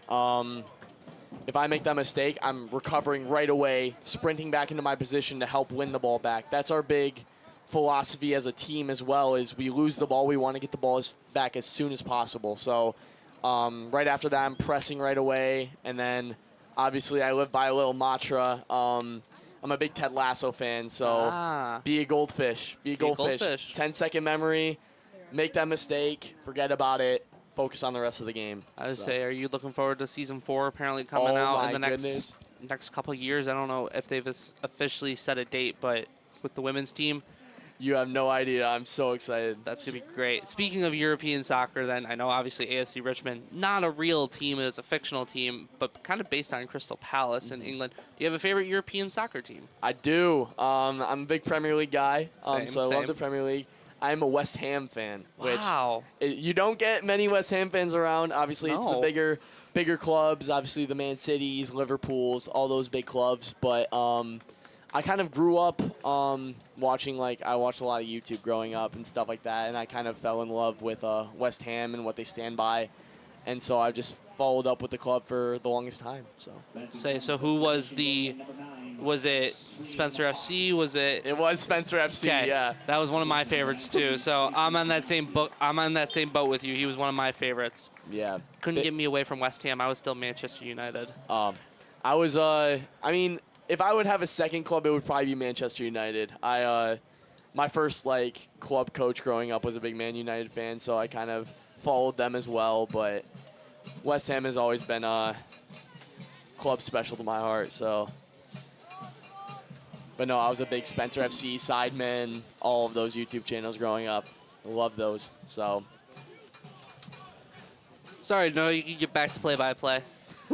if I make that mistake, I'm recovering right away, sprinting back into my position to help win the ball back. That's our big philosophy as a team as well, is we lose the ball, we want to get the ball back as soon as possible. So right after that, I'm pressing right away. And then, obviously, I live by a little mantra. I'm a big Ted Lasso fan, so be a goldfish. Be a goldfish. 10-second memory, make that mistake, forget about it. Focus on the rest of the game. I would say, are you looking forward to season 4 apparently coming out in the next couple of years? I don't know if they've officially set a date, but with the women's team, you have no idea. I'm so excited. That's going to be great. Speaking of European soccer, then, I know obviously AFC Richmond, not a real team, it's a fictional team, but kind of based on Crystal Palace in England. Do you have a favorite European soccer team? I do. I'm a big Premier League guy, so I love the Premier League. I'm a West Ham fan, which you don't get many West Ham fans around. Obviously, it's the bigger clubs, obviously the Man Cities, Liverpools, all those big clubs. But I kind of grew up watching, I watched a lot of YouTube growing up and stuff like that, and I kind of fell in love with West Ham and what they stand by. And so I've just followed up with the club for the longest time. So who was was it Spencer FC? It was Spencer FC, okay. Yeah. That was one of my favorites too. So I'm on that same boat with you. He was one of my favorites. Yeah. Couldn't get me away from West Ham. I was still Manchester United. I was I mean, if I would have a second club, it would probably be Manchester United. My first club coach growing up was a big Man United fan, so I kind of followed them as well, but West Ham has always been a club special to my heart, so. But no, I was a big Spencer FC, Sidemen, all of those YouTube channels growing up. I love those, so. Sorry, no, you can get back to play-by-play.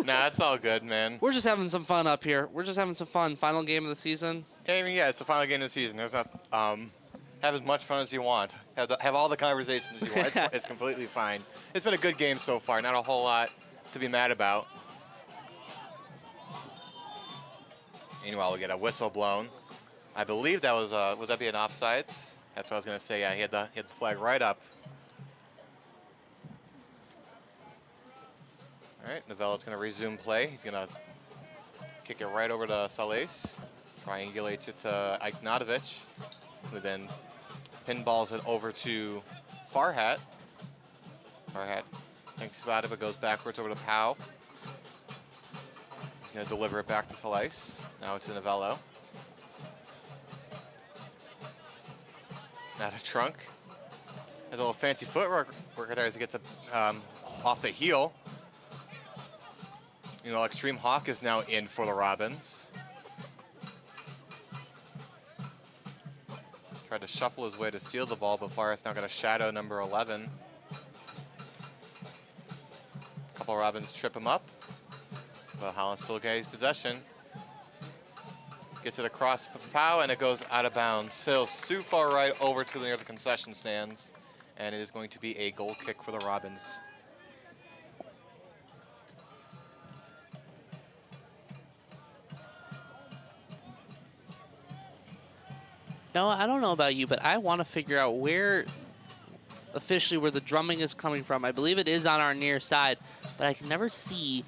Nah, it's all good, man. We're just having some fun up here. We're just having some fun. Final game of the season. I mean, yeah, it's the final game of the season. There's not, have as much fun as you want. Have all the conversations you want. It's completely fine. It's been a good game so far. Not a whole lot to be mad about. Meanwhile, we get a whistle blown. I believe that was that being offsides? That's what I was going to say. Yeah, he had the flag right up. All right, Novello's going to resume play. He's going to kick it right over to Solis. Triangulates it to Iknotovic, who then pinballs it over to Farhat. Farhat thinks about it, but goes backwards over to Powell. He's going to deliver it back to Solis. Now to Novello. Now to Trunk. Has a little fancy footwork there as he gets it off the heel. You know, Extreme Hawk is now in for the Robins. Tried to shuffle his way to steal the ball, but Flores now got a shadow number 11. A couple Robins trip him up, but Holland still gains possession. Gets it across Pow, and it goes out of bounds. Sails too far right over to near the concession stands, and it is going to be a goal kick for the Robins. No, I don't know about you, but I want to figure out where the drumming is coming from. I believe it is on our near side, but I can never see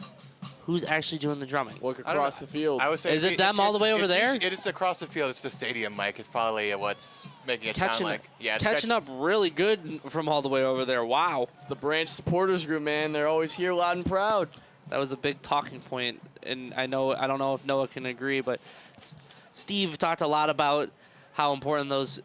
who's actually doing the drumming. Look across the field. I would say Is it them all the way over there? It is across the field. It's the stadium mic is probably what's making it sound like. Yeah, it's catching up really good from all the way over there. Wow. It's the branch supporters group, man. They're always here loud and proud. That was a big talking point, and I don't know if Noah can agree, but Steve talked a lot about how important those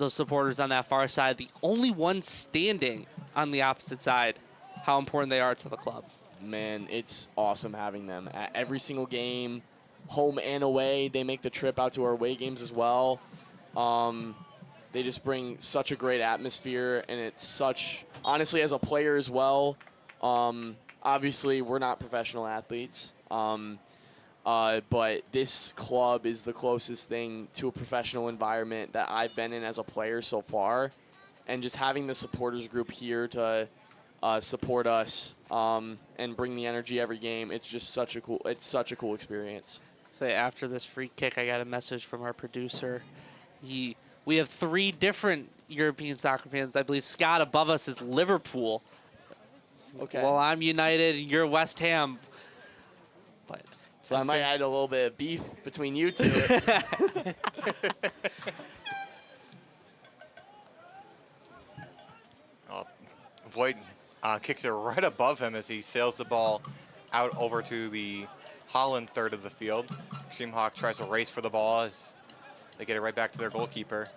supporters on that far side, the only one standing on the opposite side, how important they are to the club. Man, it's awesome having them at every single game, home and away. They make the trip out to our away games as well. They just bring such a great atmosphere, and it's such, honestly, as a player as well, obviously we're not professional athletes, but this club is the closest thing to a professional environment that I've been in as a player so far, and just having the supporters group here to support us and bring the energy every game. It's just such a cool experience. Say after this free kick, I got a message from our producer. We have 3 different European soccer fans. I believe Scott above us is Liverpool. Okay. Well, I'm United and you're West Ham. But so I might add a little bit of beef between you two. Voigt kicks it right above him as he sails the ball out over to the Holland third of the field. Extreme Hawk tries to race for the ball as they get it right back to their goalkeeper.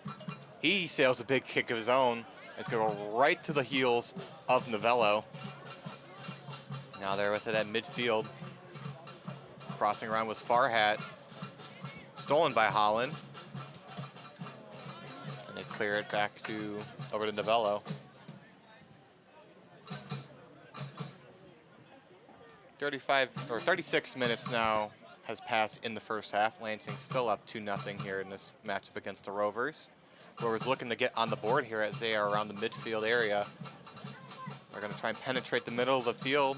He sails a big kick of his own. It's going to go right to the heels of Novello. Now they're with it at midfield. Crossing around was Farhat. Stolen by Holland. And they clear it back over to Novello. 36 minutes now has passed in the first half. Lansing still up 2-0 here in this matchup against the Rovers. Rovers looking to get on the board here as they are around the midfield area. They're going to try and penetrate the middle of the field,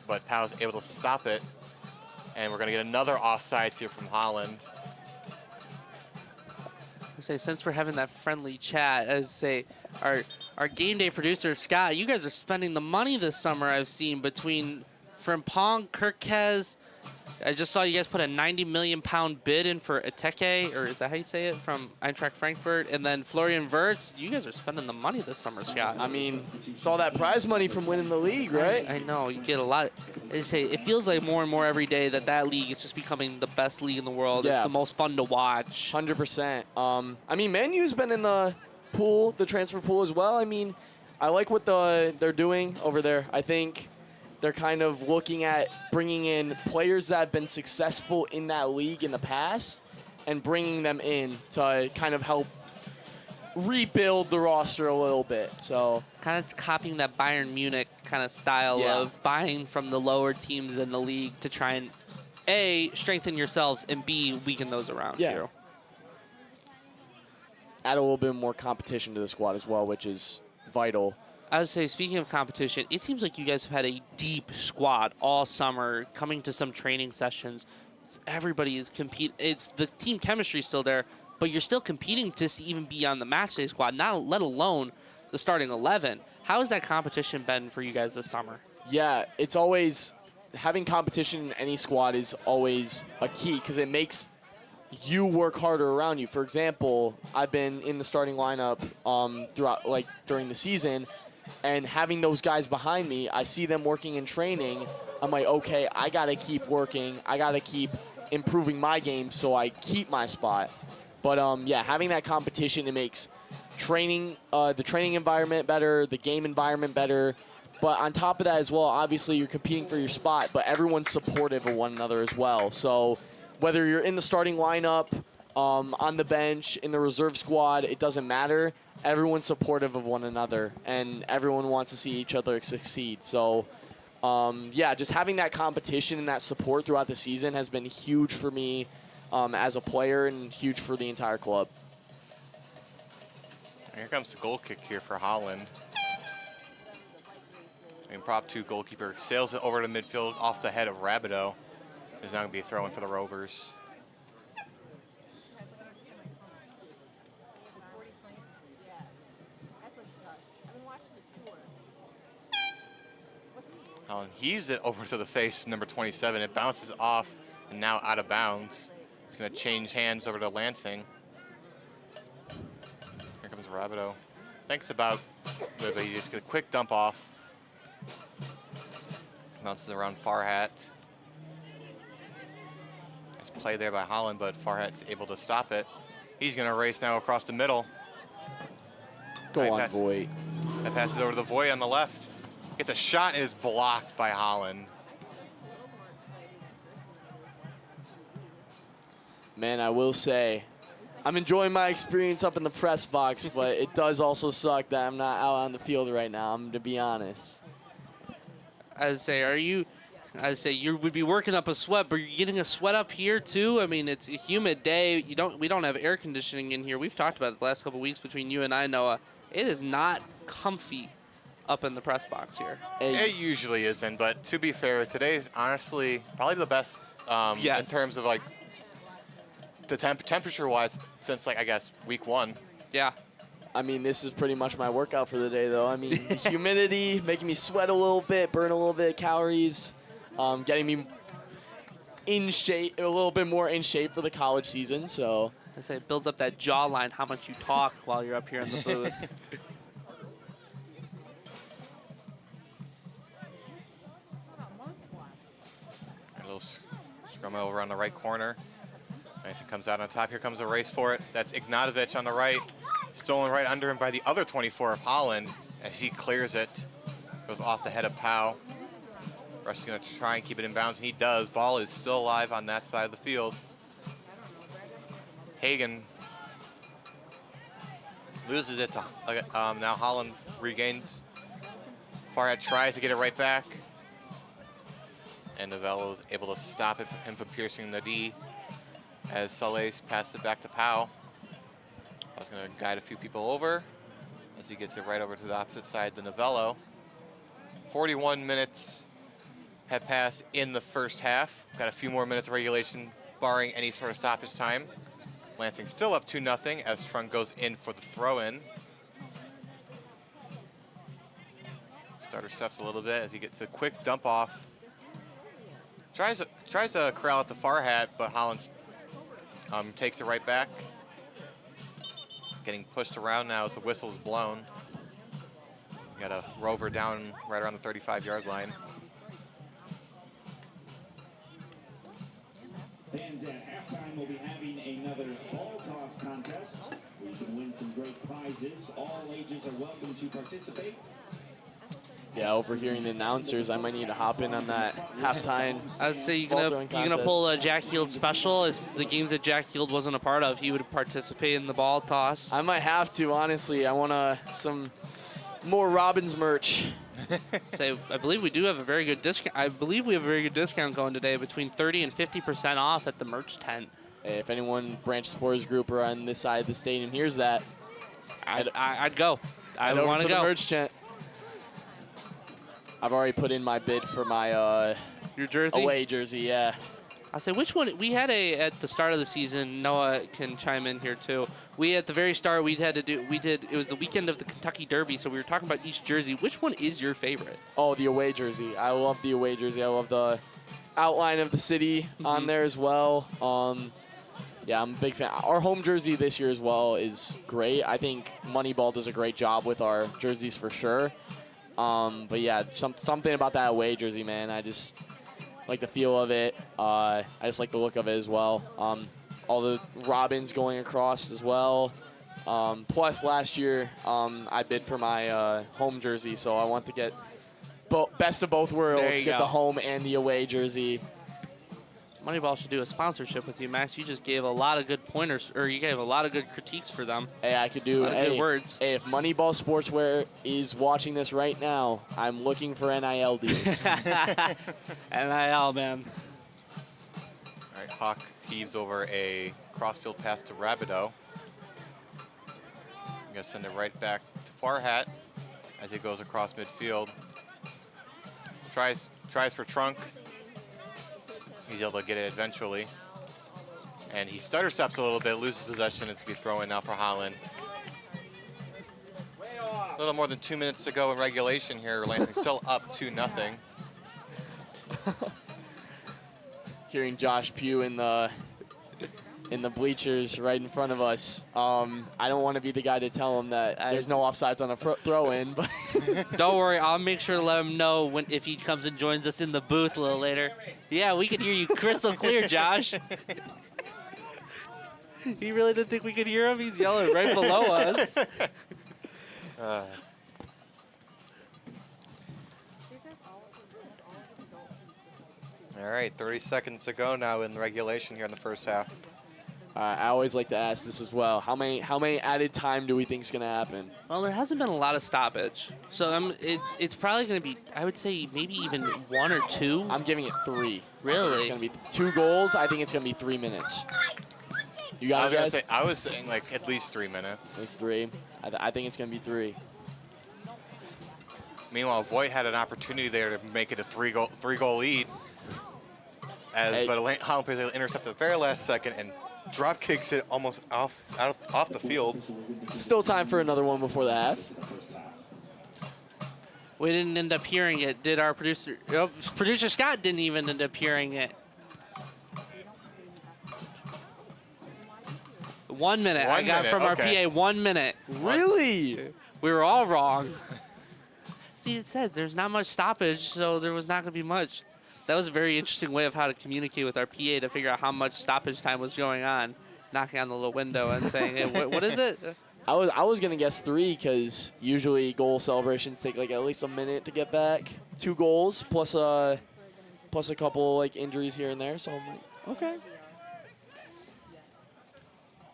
but Powell's able to stop it. And we're going to get another offsides here from Holland. I say, since we're having that friendly chat, I say our game day producer, Scott, you guys are spending the money this summer, I've seen, between Frimpong, Kirkez. I just saw you guys put a 90 million pound bid in for Ateke, or is that how you say it, from Eintracht Frankfurt, and then Florian Wirtz. You guys are spending the money this summer, Scott. I mean, it's all that prize money from winning the league, right? I know, you get a lot. I say, it feels like more and more every day that league is just becoming the best league in the world. Yeah. It's the most fun to watch. 100%. I mean, Man U's been in the pool, the transfer pool as well. I mean, I like what they're doing over there. I think they're kind of looking at bringing in players that have been successful in that league in the past and bringing them in to kind of help rebuild the roster a little bit. So kind of copying that Bayern Munich kind of style of buying from the lower teams in the league to try and A, strengthen yourselves, and B, weaken those around you. Add a little bit more competition to the squad as well, which is vital. I would say, speaking of competition, it seems like you guys have had a deep squad all summer, coming to some training sessions. Everybody is competing. It's the team chemistry still there, but you're still competing to even be on the matchday squad, not let alone the starting 11. How has that competition been for you guys this summer? Yeah, it's always, having competition in any squad is always a key because it makes you work harder around you. For example, I've been in the starting lineup throughout, like, during the season, and having those guys behind me, I see them working in training. I'm like, okay, I got to keep working. I got to keep improving my game so I keep my spot. But, yeah, having that competition, it makes training, the training environment better, the game environment better, But on top of that as well, obviously you're competing for your spot, but everyone's supportive of one another as well. So whether you're in the starting lineup, on the bench, in the reserve squad, it doesn't matter. Everyone's supportive of one another, and everyone wants to see each other succeed. So, yeah, just having that competition and that support throughout the season has been huge for me as a player and huge for the entire club. Here comes the goal kick here for Holland. And prop 2 goalkeeper sails it over to midfield off the head of Rabideau. There's now going to be a throw-in for the Rovers. Holland heaves it over to the face of number 27. It bounces off and now out of bounds. It's going to change hands over to Lansing. Here comes Rabideau. Thinks about it, but he just gets a quick dump off. Bounces around Farhat. Nice play there by Holland, but Farhat's able to stop it. He's going to race now across the middle. Go on, Voigt. That passes over to the Voigt on the left. Gets a shot and is blocked by Holland. Man, I will say, I'm enjoying my experience up in the press box, but it does also suck that I'm not out on the field right now, to be honest. I say, you would be working up a sweat, but you're getting a sweat up here too. I mean, it's a humid day. We don't have air conditioning in here. We've talked about it the last couple of weeks between you and I, Noah. It is not comfy up in the press box here. It usually isn't, but to be fair, today's honestly probably the best yes. in terms of like the temperature-wise since like I guess week 1. Yeah. I mean, this is pretty much my workout for the day, though. I mean, the humidity making me sweat a little bit, burn a little bit of calories, getting me in shape, a little bit more in shape for the college season. So I say it builds up that jawline, how much you talk while you're up here in the booth. A little scrum over on the right corner. Lansing comes out on top. Here comes a race for it. That's Ignatovic on the right. Stolen right under him by the other 24 of Holland as he clears it. Goes off the head of Powell. Rush is going to try and keep it in bounds, and he does. Ball is still alive on that side of the field. Hagen loses it to now Holland regains. Farhat tries to get it right back. And Novello is able to stop it from him from piercing the D as Saleh passes it back to Powell. I was going to guide a few people over as he gets it right over to the opposite side to Novello. 41 minutes have passed in the first half. Got a few more minutes of regulation, barring any sort of stoppage time. Lansing still up 2-0 as Trunk goes in for the throw-in. Starter steps a little bit as he gets a quick dump off. Tries to corral at the Farhat, but Holland takes it right back. Getting pushed around now as the whistle is blown. Got a Rover down right around the 35-yard line. Fans at halftime will be having another ball toss contest. We can win some great prizes. All ages are welcome to participate. Yeah, overhearing the announcers, I might need to hop in on that halftime. I would say you're gonna pull a Jack Heald special. As the games that Jack Heald wasn't a part of, he would participate in the ball toss. I might have to, honestly. I want some more Robbins merch. I believe we do have a very good discount. I believe we have a very good discount going today, between 30 and 50% off at the merch tent. Hey, if anyone Branch Sports Group or on this side of the stadium hears that, I'd go. I would want to go. The merch tent. I've already put in my bid for my your jersey? Away jersey, yeah. I'll say which one. We had at the start of the season, Noah can chime in here too. At the very start, it was the weekend of the Kentucky Derby, so we were talking about each jersey. Which one is your favorite? Oh, the away jersey. I love the away jersey. I love the outline of the city on there as well. Yeah, I'm a big fan. Our home jersey this year as well is great. I think Moneyball does a great job with our jerseys for sure. But yeah, something about that away jersey, man. I just like the feel of it. I just like the look of it as well. All the Robins going across as well. Plus last year, I bid for my home jersey, so I want to get best of both worlds. There you Get go. the home and the away jersey. Moneyball should do a sponsorship with you, Max. You just gave a lot of good pointers, or you gave a lot of good critiques for them. Hey, I could do A lot of good words. Hey, if Moneyball Sportswear is watching this right now, I'm looking for NIL deals. NIL, man. All right, Hawk heaves over a crossfield pass to Rabideau. I'm gonna send it right back to Farhat as he goes across midfield. Tries for Trunk. He's able to get it eventually. And he stutter steps a little bit, loses possession. It's going to be throw in now for Holland. A little more than 2 minutes to go in regulation here. Lansing still up 2-0. Hearing Josh Pugh in the bleachers right in front of us. I don't want to be the guy to tell him that there's no offsides on a throw-in, but Don't worry, I'll make sure to let him know if he comes and joins us in the booth a little later. Yeah, we can hear you crystal clear, Josh. He really didn't think we could hear him. He's yelling right below us. All right, 30 seconds to go now in regulation here in the first half. I always like to ask this as well. How many added time do we think is going to happen? Well, there hasn't been a lot of stoppage. So it's probably going to be, I would say, maybe even 1 or 2. I'm giving it 3. Really? It's going to be 2 goals. I think it's going to be 3 minutes. You got it, guys? I was saying like at least 3 minutes. It's 3. I think it's going to be 3. Meanwhile, Voigt had an opportunity there to make it a three-goal lead. But Holland plays intercept at the very last second and drop kicks it almost off the field. Still time for another one before the half. We didn't end up hearing it, did our producer? Oh, producer Scott didn't even end up hearing it. 1 minute. I got from our PA 1 minute. Really? We were all wrong. See, it said there's not much stoppage, so there was not going to be much. That was a very interesting way of how to communicate with our PA to figure out how much stoppage time was going on. Knocking on the little window and saying, hey, what is it? I was going to guess 3 because usually goal celebrations take like at least a minute to get back. 2 goals plus a couple like injuries here and there. So I'm like, okay.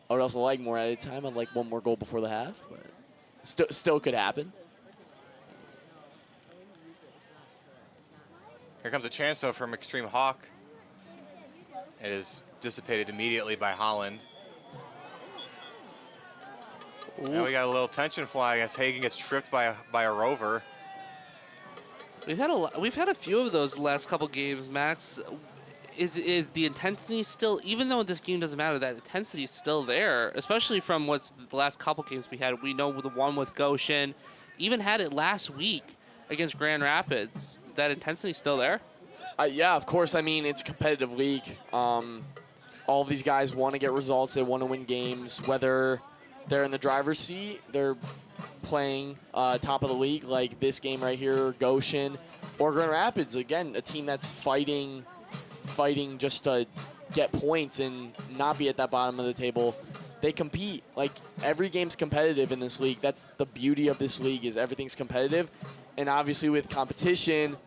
I would also like more added time. I'd like 1 more goal before the half, but still could happen. Here comes a chance, though, from Extreme Hawk. It is dissipated immediately by Holland. And we got a little tension flying as Hagen gets tripped by a Rover. We've had a few of those last couple games, Max. Is the intensity still, even though this game doesn't matter, that intensity is still there, especially from what's the last couple games we had. We know the one with Goshen, even had it last week against Grand Rapids. That intensity still there? Yeah, of course. I mean, it's a competitive league. All of these guys want to get results. They want to win games. Whether they're in the driver's seat, they're playing top of the league, like this game right here, Goshen, or Grand Rapids. Again, a team that's fighting just to get points and not be at that bottom of the table. They compete. Like, every game's competitive in this league. That's the beauty of this league, is everything's competitive. And obviously with competition,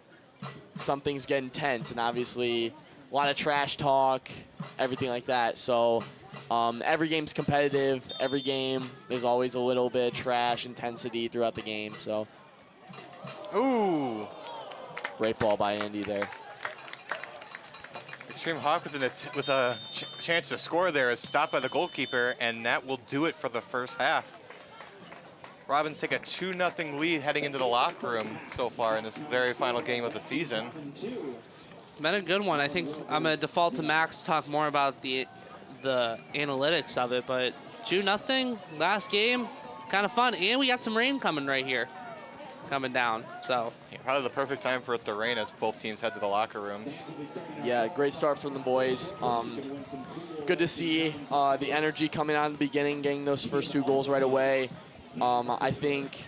some things get intense, and obviously a lot of trash talk, everything like that. So every game's competitive. Every game, there's always a little bit of trash intensity throughout the game. So, Ooh. Great ball by Andy there. Extreme Hawk with a chance to score there is stopped by the goalkeeper, and that will do it for the first half. Robins take a 2-0 lead heading into the locker room so far in this very final game of the season. Been a good one. I think I'm going to default to Max to talk more about the analytics of it, but 2-0 last game, kind of fun. And we got some rain coming right here, coming down. So Yeah, probably the perfect time for it to rain as both teams head to the locker rooms. Yeah, great start from the boys. Good to see the energy coming out in the beginning, getting those first 2 goals right away. I think,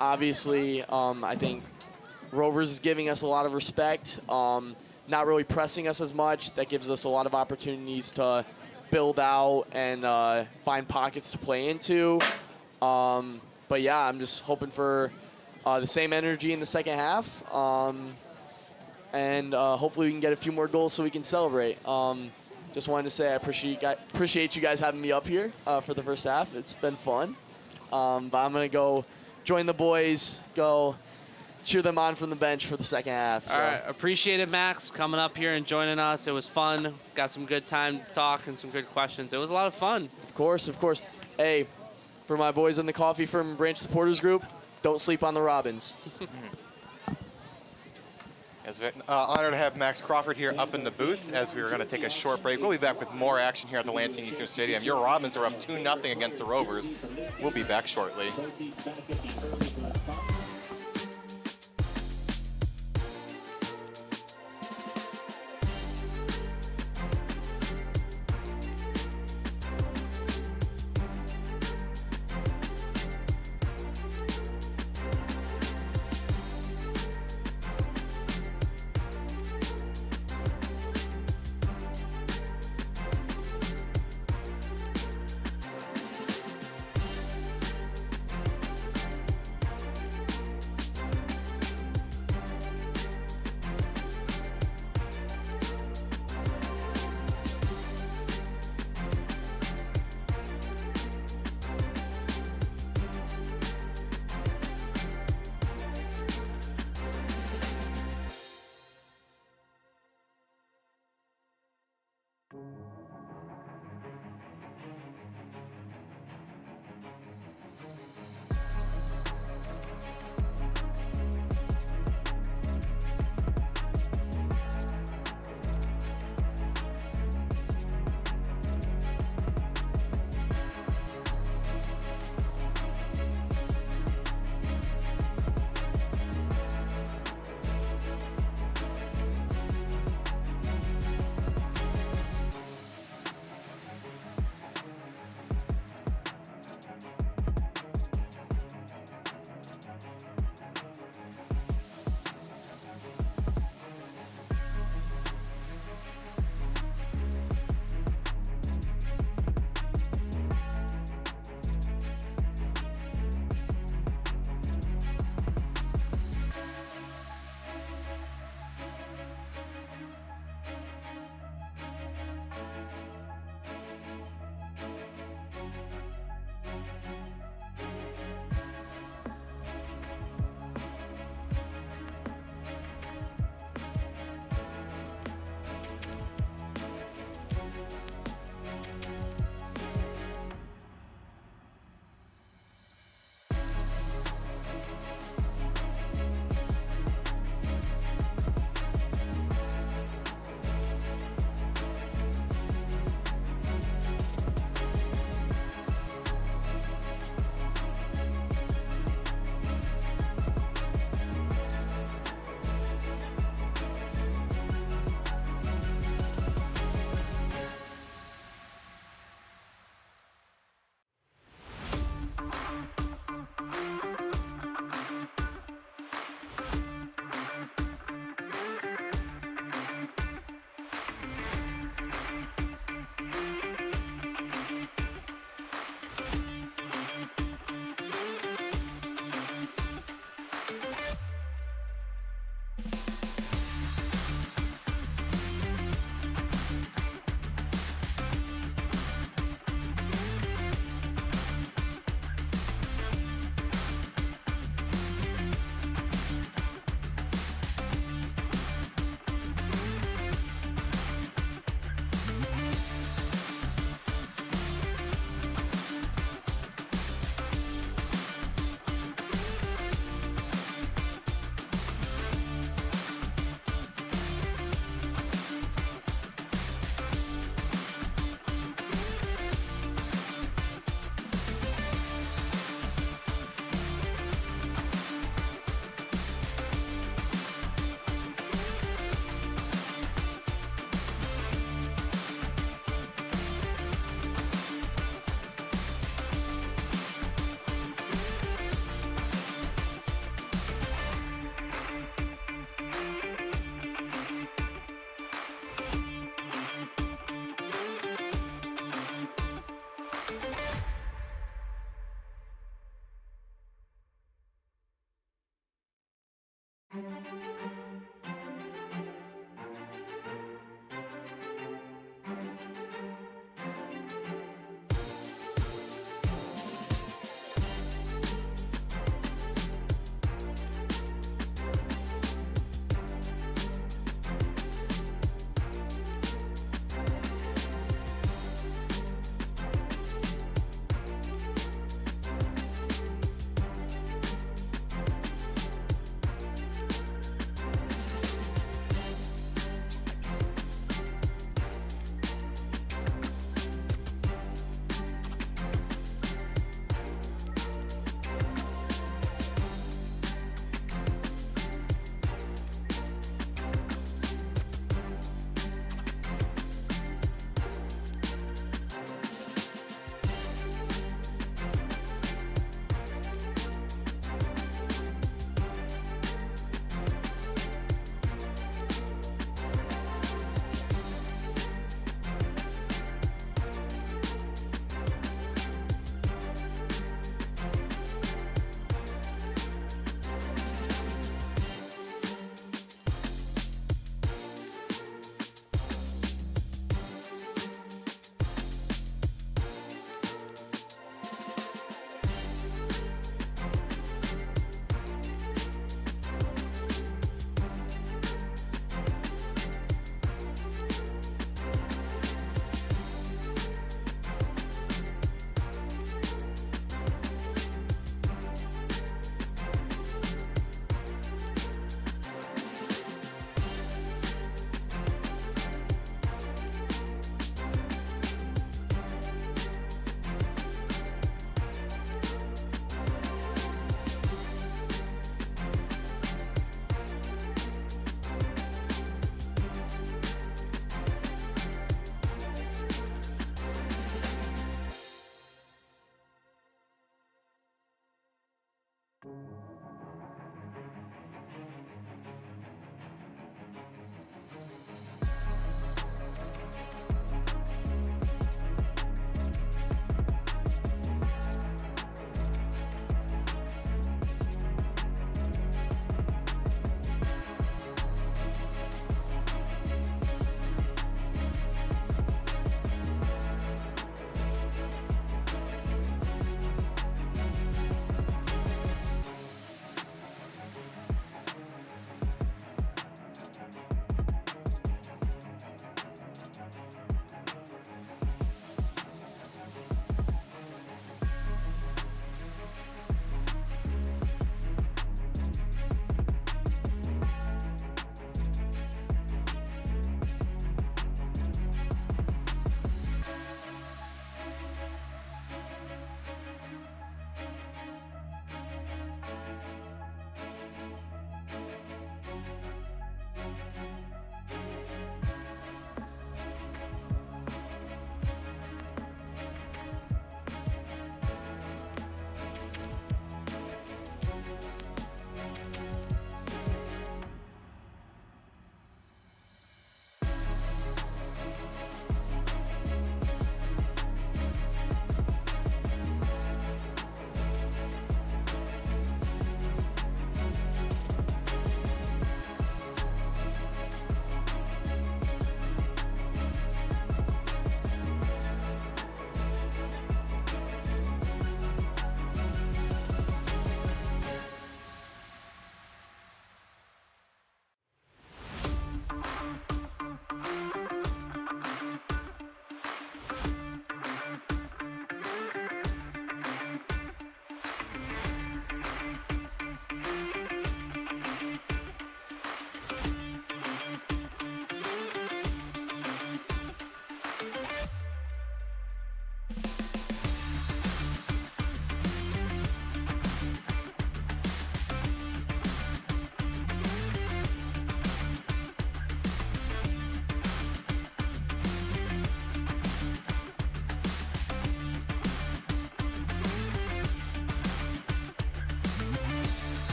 obviously, I think Rovers is giving us a lot of respect, not really pressing us as much. That gives us a lot of opportunities to build out and find pockets to play into. But yeah, I'm just hoping for the same energy in the second half, and hopefully we can get a few more goals so we can celebrate. Just wanted to say I appreciate you guys having me up here for the first half. It's been fun. But I'm going to go join the boys, go cheer them on from the bench for the second half. So. All right, appreciate it, Max, coming up here and joining us. It was fun. Got some good time talk and some good questions. It was a lot of fun. Of course, of course. Hey, for my boys in the Coffee Firm Branch Supporters Group, don't sleep on the Robins. It's an honor to have Max Crawford here up in the booth as we are going to take a short break. We'll be back with more action here at the Lansing Eastern Stadium. Your Robins are up 2-0 against the Rovers. We'll be back shortly.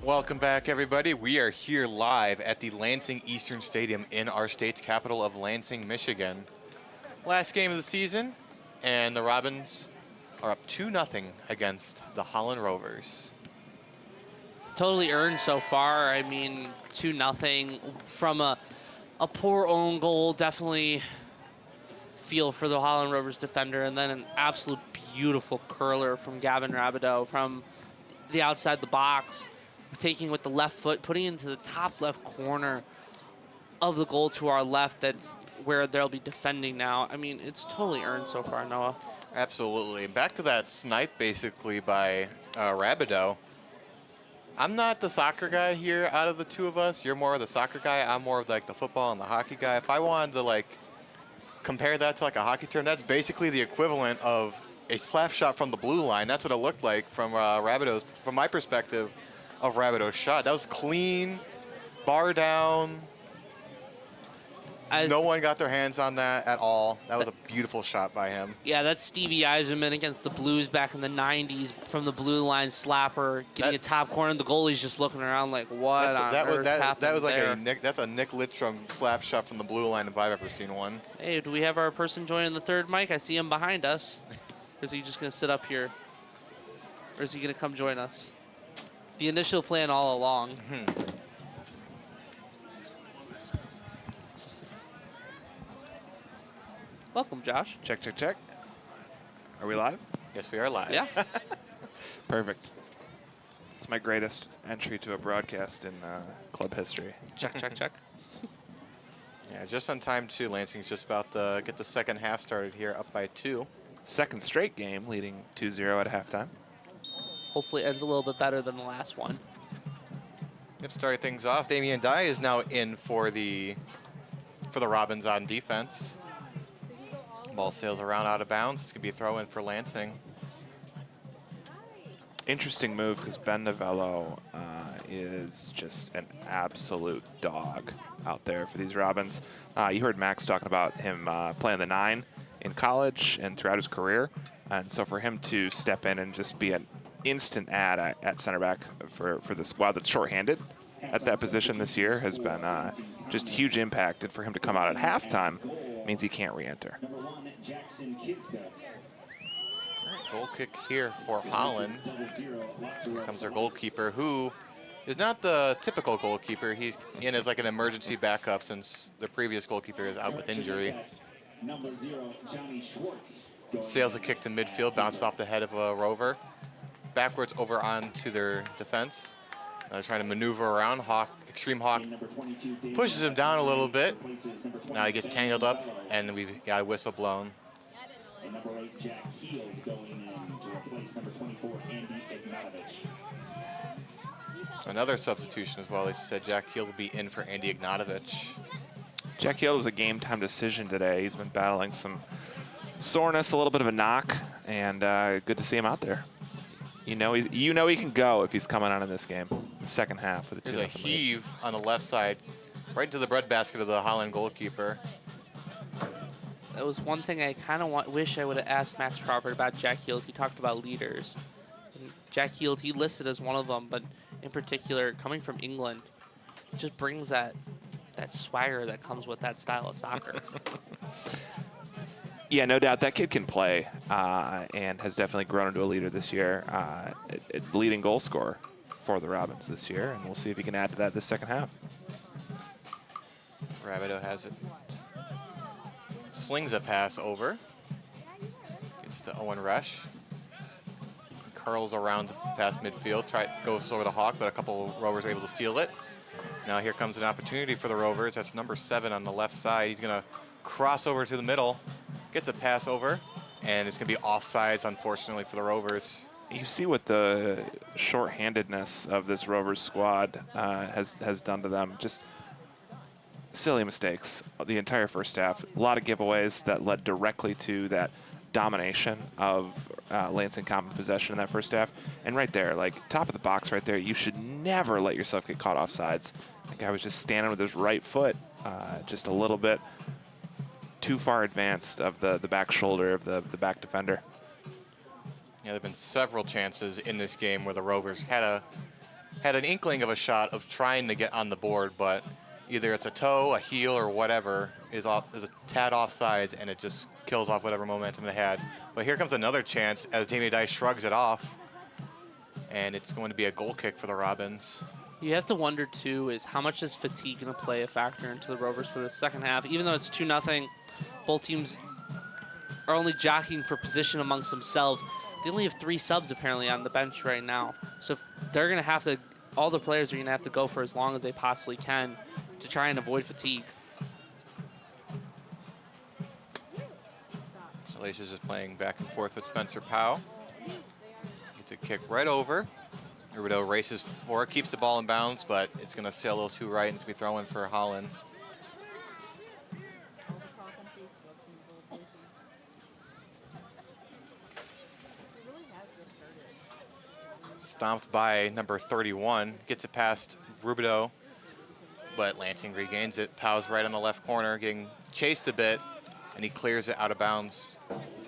Welcome back, everybody. We are here live at the Lansing Eastern Stadium in our state's capital of Lansing, Michigan. Last game of the season, and the Robins are up 2-0 against the Holland Rovers. Totally earned so far. I mean, 2-0 from a poor own goal. Definitely feel for the Holland Rovers defender, and then an absolute beautiful curler from Gavin Rabideau from the outside the box, taking with the left foot, putting it into the top left corner of the goal to our left. That's where they'll be defending now. I mean, it's totally earned so far, Noah. Absolutely. Back to that snipe, basically, by Rabideau. I'm not the soccer guy here out of the two of us. You're more of the soccer guy. I'm more of like the football and the hockey guy. If I wanted to like compare that to like a hockey term, that's basically the equivalent of a slap shot from the blue line. That's what it looked like from Rabideau's, from my perspective, of Rabideau's shot. That was clean, bar down. No one got their hands on that at all. That was a beautiful shot by him. Yeah, that's Stevie Eiserman against the Blues back in the 90s from the blue line slapper, getting a top corner, and the goalie's just looking around like, what on earth happened that was like there? that's a Nick Lidstrom slap shot from the blue line if I've ever seen one. Hey, do we have our person joining the third mic? I see him behind us. Or is he just going to sit up here? Or is he going to come join us? The initial plan all along. Welcome, Josh. Check, check, check. Are we live? Yes, we are live. Yeah. Perfect. It's my greatest entry to a broadcast in club history. Check, check, check. Yeah, just on time, too. Lansing's just about to get the second half started here, up by 2. Second straight game, leading 2-0 at halftime. Hopefully it ends a little bit better than the last one. Yep, starting things off, Damian Dye is now in for the Robins on defense. Ball sails around out of bounds. It's going to be a throw-in for Lansing. Interesting move because Ben Novello is just an absolute dog out there for these Robins. You heard Max talking about him playing the 9 in college and throughout his career. And so for him to step in and just be an instant add at center back for the squad that's shorthanded at that position this year has been just a huge impact. And for him to come out at halftime means he can't re-enter. Goal kick here for Holland. Here comes their goalkeeper, who is not the typical goalkeeper. He's in as like an emergency backup since the previous goalkeeper is out with injury. Sails a kick to midfield, bounced off the head of a Rover. Backwards over onto their defense. Trying to maneuver around. Extreme Hawk pushes him down a little bit. Now he gets tangled up, and we've got a whistle blown. Number 8, Jack Heel, going in to replace number 24, Andy Ignatovich. Another substitution as well. They said Jack Heel will be in for Andy Ignatovich. Jack Heel was a game-time decision today. He's been battling some soreness, a little bit of a knock, and good to see him out there. You know he can go if he's coming on in this game, in the second half with the 2-0 There's a heave on the left side, right into the breadbasket of the Holland goalkeeper. That was one thing I kind of wish I would have asked Max Crawford about Jack Heald. He talked about leaders. And Jack Heald, he listed as one of them, but in particular, coming from England, it just brings that swagger that comes with that style of soccer. Yeah, no doubt that kid can play and has definitely grown into a leader this year. Leading goal scorer for the Robins this year, and we'll see if he can add to that this second half. Rabideau has it. Slings a pass over. Gets to Owen Resch. Curls around past midfield. Goes over to Hawk, but a couple of Rovers are able to steal it. Now here comes an opportunity for the Rovers. That's number 7 on the left side. He's going to cross over to the middle. Gets a pass over, and it's going to be offsides, unfortunately, for the Rovers. You see what the shorthandedness of this Rovers squad has done to them. Just silly mistakes the entire first half. A lot of giveaways that led directly to that domination of Lansing Common possession in that first half. And right there, like top of the box right there, you should never let yourself get caught offsides. That guy was just standing with his right foot just a little bit too far advanced of the back shoulder of the back defender. Yeah, there have been several chances in this game where the Rovers had had an inkling of a shot of trying to get on the board, but either it's a toe, a heel, or whatever is a tad offsides, and it just kills off whatever momentum they had. But here comes another chance as Damien Dye shrugs it off, and it's going to be a goal kick for the Robins. You have to wonder, too, is how much is fatigue going to play a factor into the Rovers for the second half? Even though it's 2-0, both teams are only jockeying for position amongst themselves. They only have 3 subs, apparently, on the bench right now. So if they're going to have to, all the players are going to have to go for as long as they possibly can to try and avoid fatigue. Salacious is just playing back and forth with Spencer Powell. Gets a kick right over. Rubidoux races for it, keeps the ball in bounds, but it's going to sail a little too right and it's going to be thrown for Holland. Stomped by number 31, gets it past Rubidoux, but Lansing regains it. Powell's right on the left corner, getting chased a bit, and he clears it out of bounds.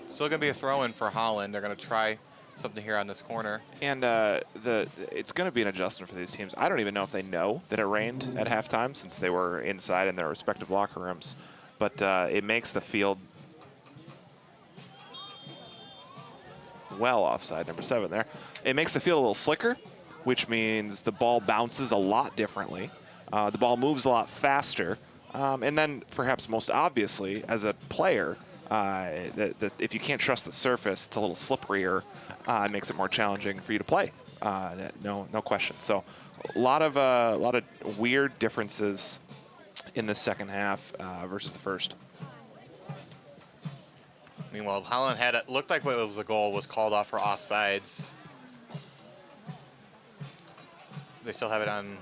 Still going to be a throw-in for Holland. They're going to try something here on this corner. And it's going to be an adjustment for these teams. I don't even know if they know that it rained at halftime since they were inside in their respective locker rooms. But it makes the field well offside, number 7 there. It makes the field a little slicker, which means the ball bounces a lot differently. The ball moves a lot faster. And then perhaps most obviously, as a player, if you can't trust the surface, it's a little slipperier. It makes it more challenging for you to play. No question. So a lot of weird differences in the second half versus the first. Meanwhile, Holland had it looked like what was a goal was called off for offsides. They still have it on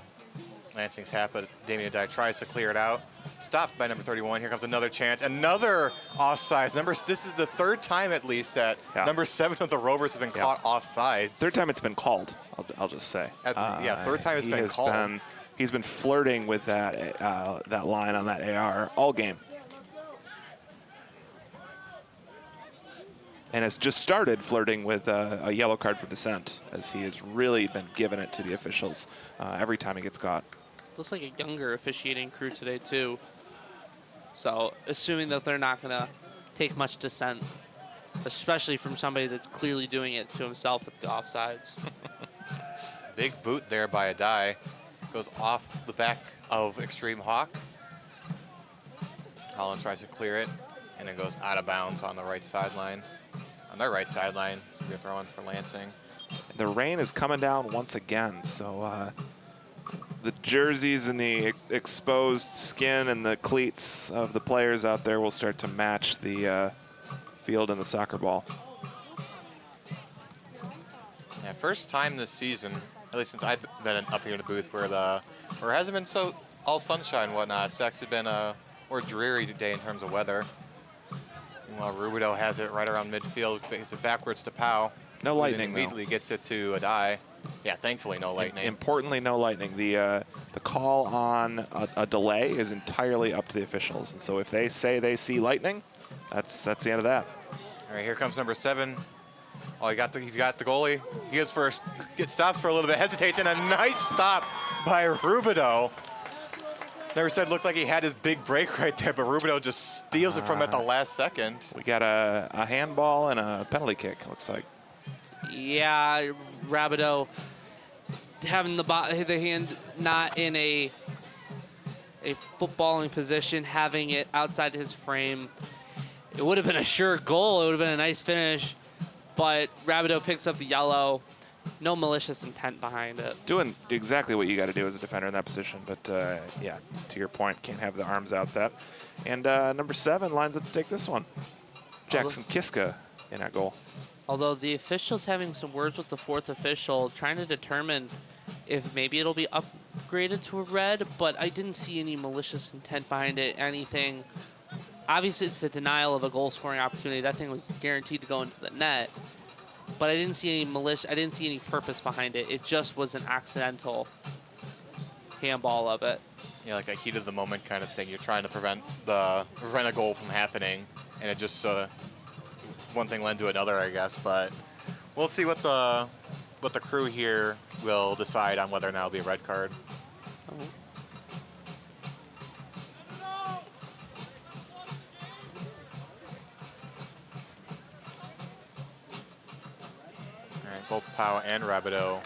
Lansing's half, but Damien Dye tries to clear it out. Stopped by number 31. Here comes another chance. Another offsides. This is the 3rd time at least that number 7 of the Rovers has been caught offsides. 3rd time it's been called, I'll just say. 3rd time it's been called. He's been flirting with that line on that AR all game. And has just started flirting with a yellow card for dissent, as he has really been giving it to the officials every time he gets caught. Looks like a younger officiating crew today, too. So, assuming that they're not going to take much dissent, especially from somebody that's clearly doing it to himself with the offsides. Big boot there by a Dye. Goes off the back of Extreme Hawk. Holland tries to clear it, and it goes out of bounds on the right sideline. On their right sideline, so they're throwing for Lansing. The rain is coming down once again, so the jerseys and the exposed skin and the cleats of the players out there will start to match the field and the soccer ball. Yeah, first time this season, at least since I've been up here in the booth, where it hasn't been so all sunshine and whatnot. It's actually been a more dreary day in terms of weather. Meanwhile, Rubidoux has it right around midfield, makes it backwards to Powell. No lightning, immediately gets it to a Dye. Yeah, thankfully no lightning. Importantly, no lightning. The call on a delay is entirely up to the officials, and so if they say they see lightning, that's the end of that. All right, here comes number 7. Oh, he's got the goalie. He gets first, gets stopped for a little bit, hesitates, and a nice stop by Rubidoux. Never said looked like he had his big break right there, but Rubidoux just steals it from him at the last second. We got a handball and a penalty kick, looks like. Yeah, Rabideau having the hand not in a footballing position, having it outside his frame. It would have been a sure goal. It would have been a nice finish, but Rabideau picks up the yellow. No malicious intent behind it. Doing exactly what you got to do as a defender in that position, but yeah, to your point, can't have the arms out that. And number 7 lines up to take this one. Jackson Kiska in that goal. Although the official's having some words with the 4th official, trying to determine if maybe it'll be upgraded to a red, but I didn't see any malicious intent behind it, anything. Obviously, it's a denial of a goal-scoring opportunity. That thing was guaranteed to go into the net. But I didn't see any I didn't see any purpose behind it. It just was an accidental handball of it. Yeah, like a heat of the moment kind of thing. You're trying to prevent a goal from happening, and it just one thing led to another, I guess. But we'll see what what the crew here will decide on whether or not it'll be a red card. All right, both Pau and Rabideau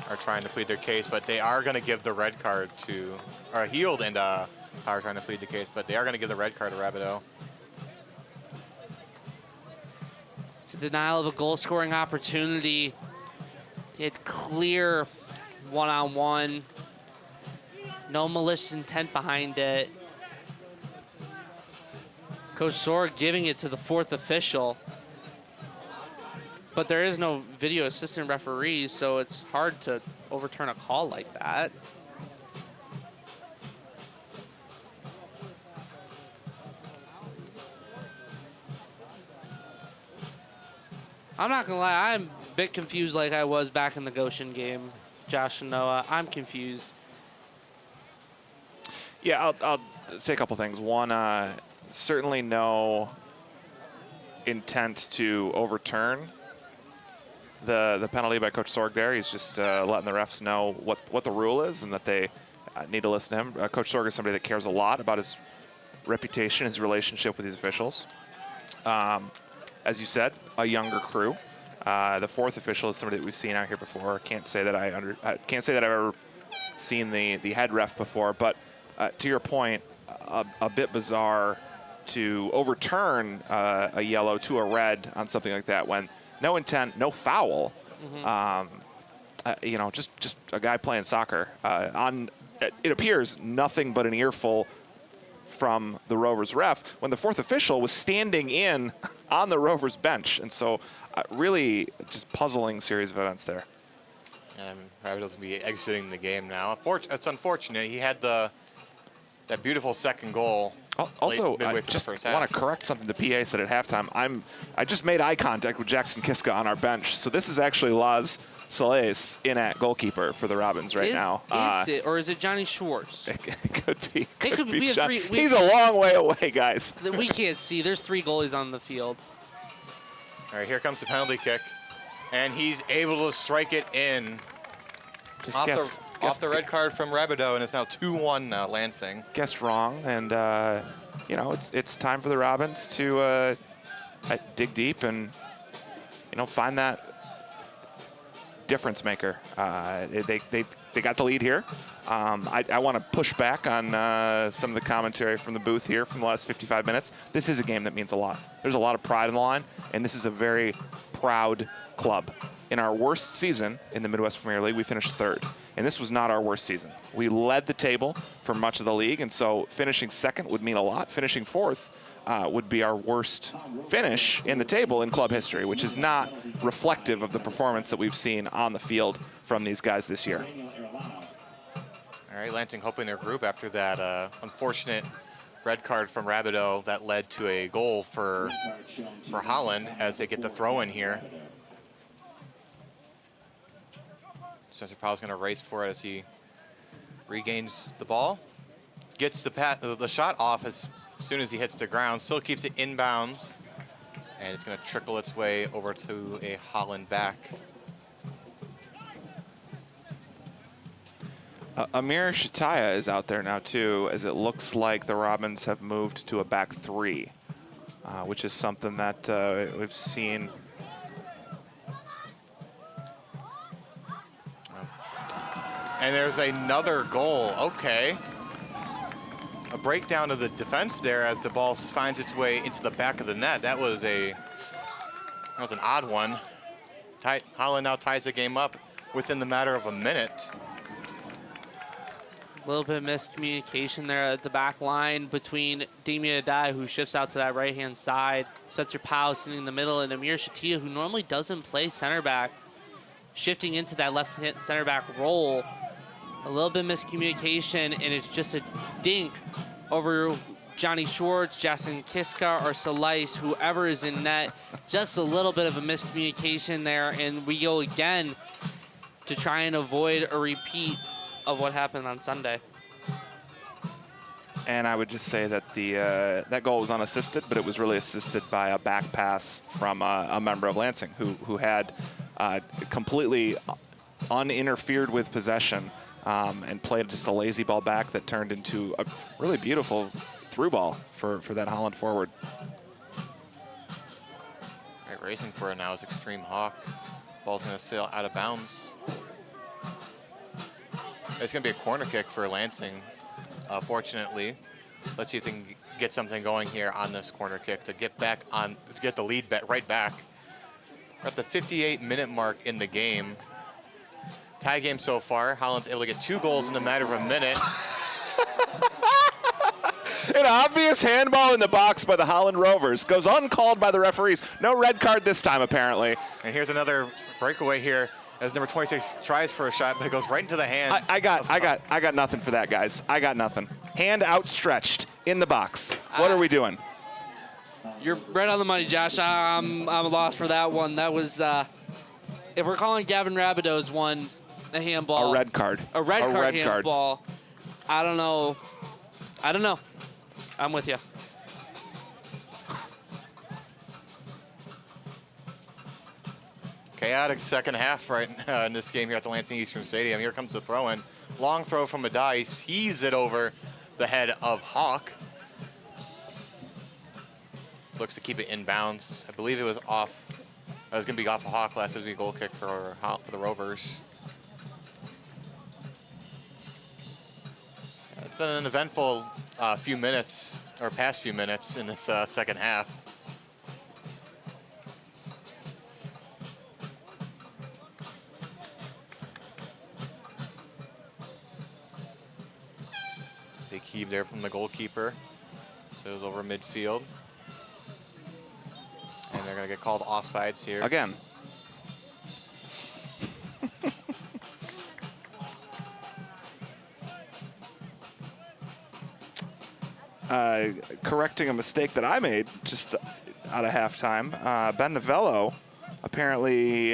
are trying to plead their case, but they are going to give the red card to, or Heald and Pau are trying to plead the case, but they are going to give the red card to Rabideau. It's a denial of a goal-scoring opportunity. He had clear one-on-one. No malicious intent behind it. Coach Sorg giving it to the fourth official. But there is no video assistant referee, so it's hard to overturn a call like that. I'm not gonna lie, I'm a bit confused like I was back in the Goshen game, Josh and Noah. I'm confused. Yeah, I'll say a couple things. One, certainly no intent to overturn the penalty by Coach Sorg there. He's just letting the refs know what the rule is and that they need to listen to him. Coach Sorg is somebody that cares a lot about his reputation, his relationship with these officials. As you said, a younger crew. The fourth official is somebody that we've seen out here before. Can't say that I can't say that I've ever seen the head ref before. But to your point, a bit bizarre to overturn a yellow to a red on something like that when no intent, no foul. You know, just a guy playing soccer. It appears nothing but an earful from the Rovers ref when the fourth official was standing in on the Rovers bench. And so really just puzzling series of events there. And Rabideau's going to be exiting the game now. It's unfortunate. He had that beautiful second goal. Also, I midway through just the first half. want to correct something the PA said at halftime. I just made eye contact with Jackson Kiska on our bench. So this is actually Laz Salais in at goalkeeper for the Robins right now. Is it, or is it Johnny Schwartz? It could be. It could be. He's a long way away, guys. We can't see. There's 3 goalies on the field. All right, here comes the penalty kick. And he's able to strike it in. Just Off the red card from Rabideau, and it's now 2-1 now, Lansing. Guessed wrong, and you know, it's time for the Robins to dig deep and, you know, find that difference maker. They got the lead here. I want to push back on some of the commentary from the booth here from the last 55 minutes. This is a game that means a lot. There's a lot of pride on the line, and this is a very proud club. In our worst season in the Midwest Premier League, we finished 3rd. And this was not our worst season. We led the table for much of the league, and so finishing 2nd would mean a lot. Finishing 4th would be our worst finish in the table in club history, which is not reflective of the performance that we've seen on the field from these guys this year. All right, Lansing hoping their group after that unfortunate red card from Rabideau that led to a goal for Holland as they get the throw in here. Spencer Powell's going to race for it as he regains the ball. Gets the shot off as soon as he hits the ground. Still keeps it inbounds. And it's going to trickle its way over to a Holland back. Amir Shataya is out there now, too, as it looks like the Robins have moved to a back 3, which is something that we've seen. And there's another goal. Okay. A breakdown of the defense there as the ball finds its way into the back of the net. That was an odd one. Holland now ties the game up within the matter of a minute. A little bit of miscommunication there at the back line between Damien Adai, who shifts out to that right-hand side. Spencer Powell sitting in the middle, and Amir Shatia, who normally doesn't play center back, shifting into that left center back role. A little bit of miscommunication, and it's just a dink over Johnny Schwartz, Jackson Kiska, or Salais, whoever is in net. Just a little bit of a miscommunication there, and we go again to try and avoid a repeat of what happened on Sunday. And I would just say that that goal was unassisted, but it was really assisted by a back pass from a member of Lansing who had completely uninterfered with possession and played just a lazy ball back that turned into a really beautiful through ball for that Holland forward. Right, racing for it now is Extreme Hawk. Ball's going to sail out of bounds. It's going to be a corner kick for Lansing, fortunately. Let's see if they can get something going here on this corner kick to get back on, to get the lead right back. We're at the 58-minute mark in the game. Tie game so far. Holland's able to get 2 goals in a matter of a minute. An obvious handball in the box by the Holland Rovers. Goes uncalled by the referees. No red card this time, apparently. And here's another breakaway here as number 26 tries for a shot, but it goes right into the hands. I got nothing for that, guys. I got nothing. Hand outstretched in the box. What are we doing? You're right on the money, Josh. I'm lost for that one. That was, if we're calling Gavin Rabideau's one a handball. A red card. A red card handball. I don't know. I'm with you. Chaotic second half right in this game here at the Lansing Eastern Stadium. Here comes the throw-in. Long throw from Adai. Heaves it over the head of Hawk. Looks to keep it in bounds. I believe it was off. It was going to be off of Hawk. Last was a goal kick for the Rovers. It's been an eventful few minutes, or past few minutes in this second half. Big heave there from the goalkeeper. So it was over midfield. And they're going to get called offsides here. Again. Correcting a mistake that I made just out of halftime. Ben Novello, apparently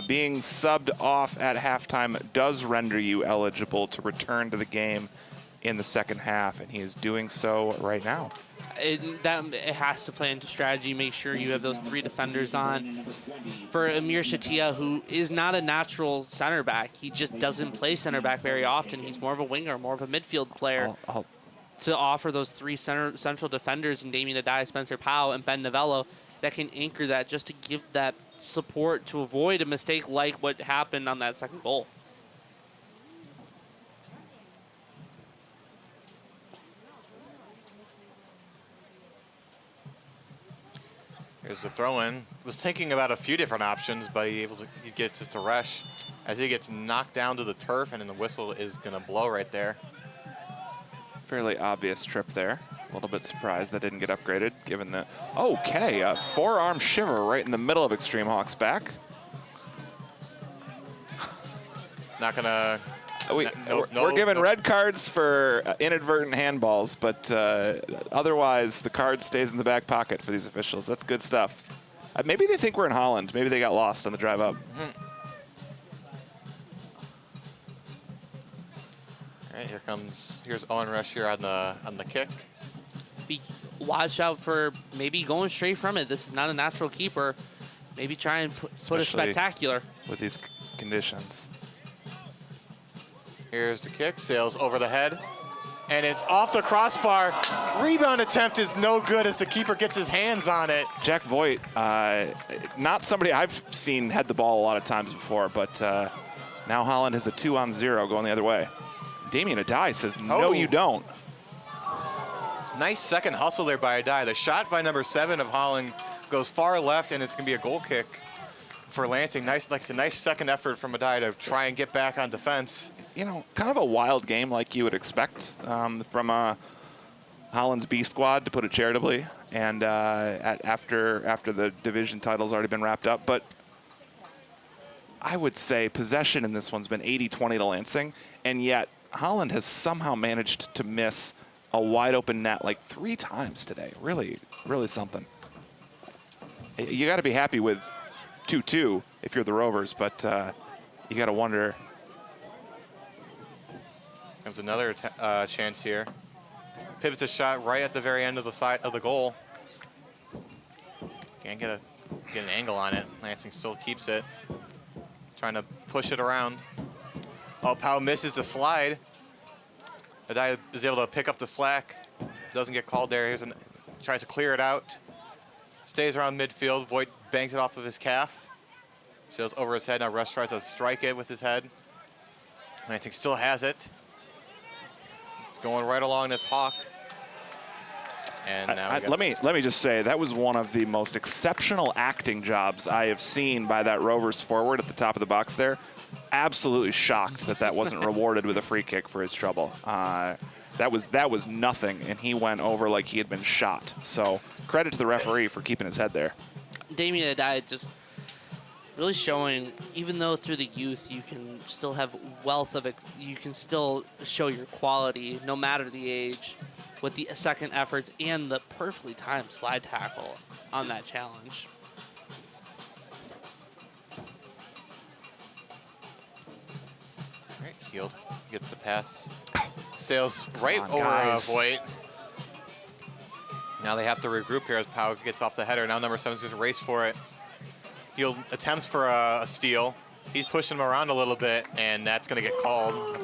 being subbed off at halftime does render you eligible to return to the game in the second half, and he is doing so right now. It has to play into strategy. Make sure you have those 3 defenders on. For Amir Shatia, who is not a natural center back, he just doesn't play center back very often. He's more of a winger, more of a midfield player. To offer those 3 central defenders in Damien Adai, Spencer Powell, and Ben Novello that can anchor that just to give that support to avoid a mistake like what happened on that second goal. Here's the throw-in. Was thinking about a few different options, but he gets it to Resch as he gets knocked down to the turf, and then the whistle is going to blow right there. Fairly obvious trip there. A little bit surprised that didn't get upgraded, given the... Okay, a forearm shiver right in the middle of Extreme Hawk's back. Not going to... We're giving red cards for inadvertent handballs, but otherwise the card stays in the back pocket for these officials. That's good stuff. Maybe they think we're in Holland. Maybe they got lost on the drive up. All right, here's Owen Resch here on the kick. Watch out for maybe going straight from it. This is not a natural keeper. Maybe try and put a spectacular. With these conditions. Here's the kick, sails over the head, and it's off the crossbar. Rebound attempt is no good as the keeper gets his hands on it. Jack Voigt, not somebody I've seen head the ball a lot of times before, but now Holland has a 2-on-0 going the other way. Damien Adai says, no, you don't. Nice second hustle there by Adai. The shot by number 7 of Holland goes far left, and it's going to be a goal kick for Lansing. Nice second effort from Adai to try and get back on defense. You know, kind of a wild game like you would expect from Holland's B squad, to put it charitably, and after the division title's already been wrapped up. But I would say possession in this one's been 80-20 to Lansing, and yet Holland has somehow managed to miss a wide open net like 3 times today. Really, really something. You got to be happy with 2-2 if you're the Rovers, but you got to wonder. Comes another chance here. Pivots a shot right at the very end of the side of the goal. Can't get an angle on it. Lansing still keeps it. trying to push it around. Oh, Pau misses the slide. Adai is able to pick up the slack. Doesn't get called there. Tries to clear it out. Stays around midfield. Voigt bangs it off of his calf. Sails over his head. Now Rush tries to strike it with his head. Lansing still has it. He's going right along this Hawk. And now let me just say, that was one of the most exceptional acting jobs I have seen by that Rovers forward at the top of the box there. Absolutely shocked that wasn't rewarded with a free kick for his trouble. That was nothing, and he went over like he had been shot. So credit to the referee for keeping his head there. Damien Adai just really showing, even though through the youth you can still have wealth of, you can still show your quality no matter the age, with the second efforts and the perfectly timed slide tackle on that challenge. All right, Heald gets the pass. Sails right over Voigt. Now they have to regroup here as Pau gets off the header. Now number 7 is going to race for it. Heald attempts for a steal. He's pushing him around a little bit, and that's going to get called.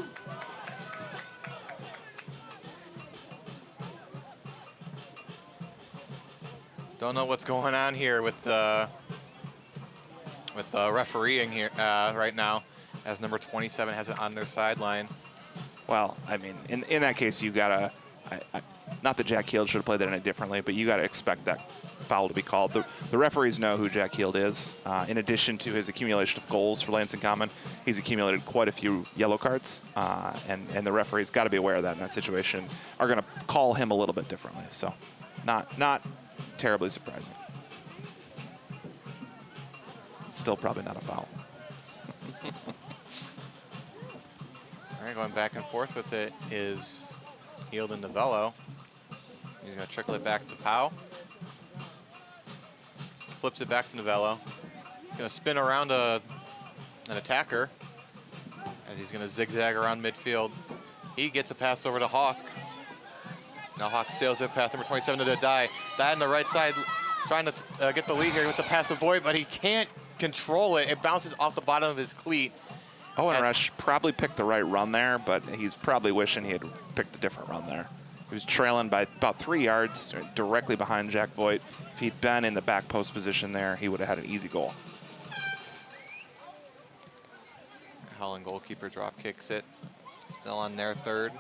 Don't know what's going on here with the refereeing here right now, as number 27 has it on their sideline. Well, I mean, in that case, you gotta, not that Jack Heald should have played that any differently, but you gotta expect that foul to be called. The referees know who Jack Heald is. In addition to his accumulation of goals for Lansing Common, he's accumulated quite a few yellow cards, and the referees got to be aware of that in that situation. Are gonna call him a little bit differently. So, not terribly surprising. Still probably not a foul. All right, going back and forth with it is Heald and Novello. He's going to trickle it back to Pau. Flips it back to Novello. He's going to spin around an attacker, and he's going to zigzag around midfield. He gets a pass over to Hawk. Now Hawk sails it past number 27 to Adai. Adai on the right side, trying to get the lead here with the pass to Voigt, but he can't control it. It bounces off the bottom of his cleat. Owen Rush probably picked the right run there, but he's probably wishing he had picked a different run there. He was trailing by about 3 yards directly behind Jack Voigt. If he'd been in the back post position there, he would have had an easy goal. Holland goalkeeper drop kicks it. Still on their third.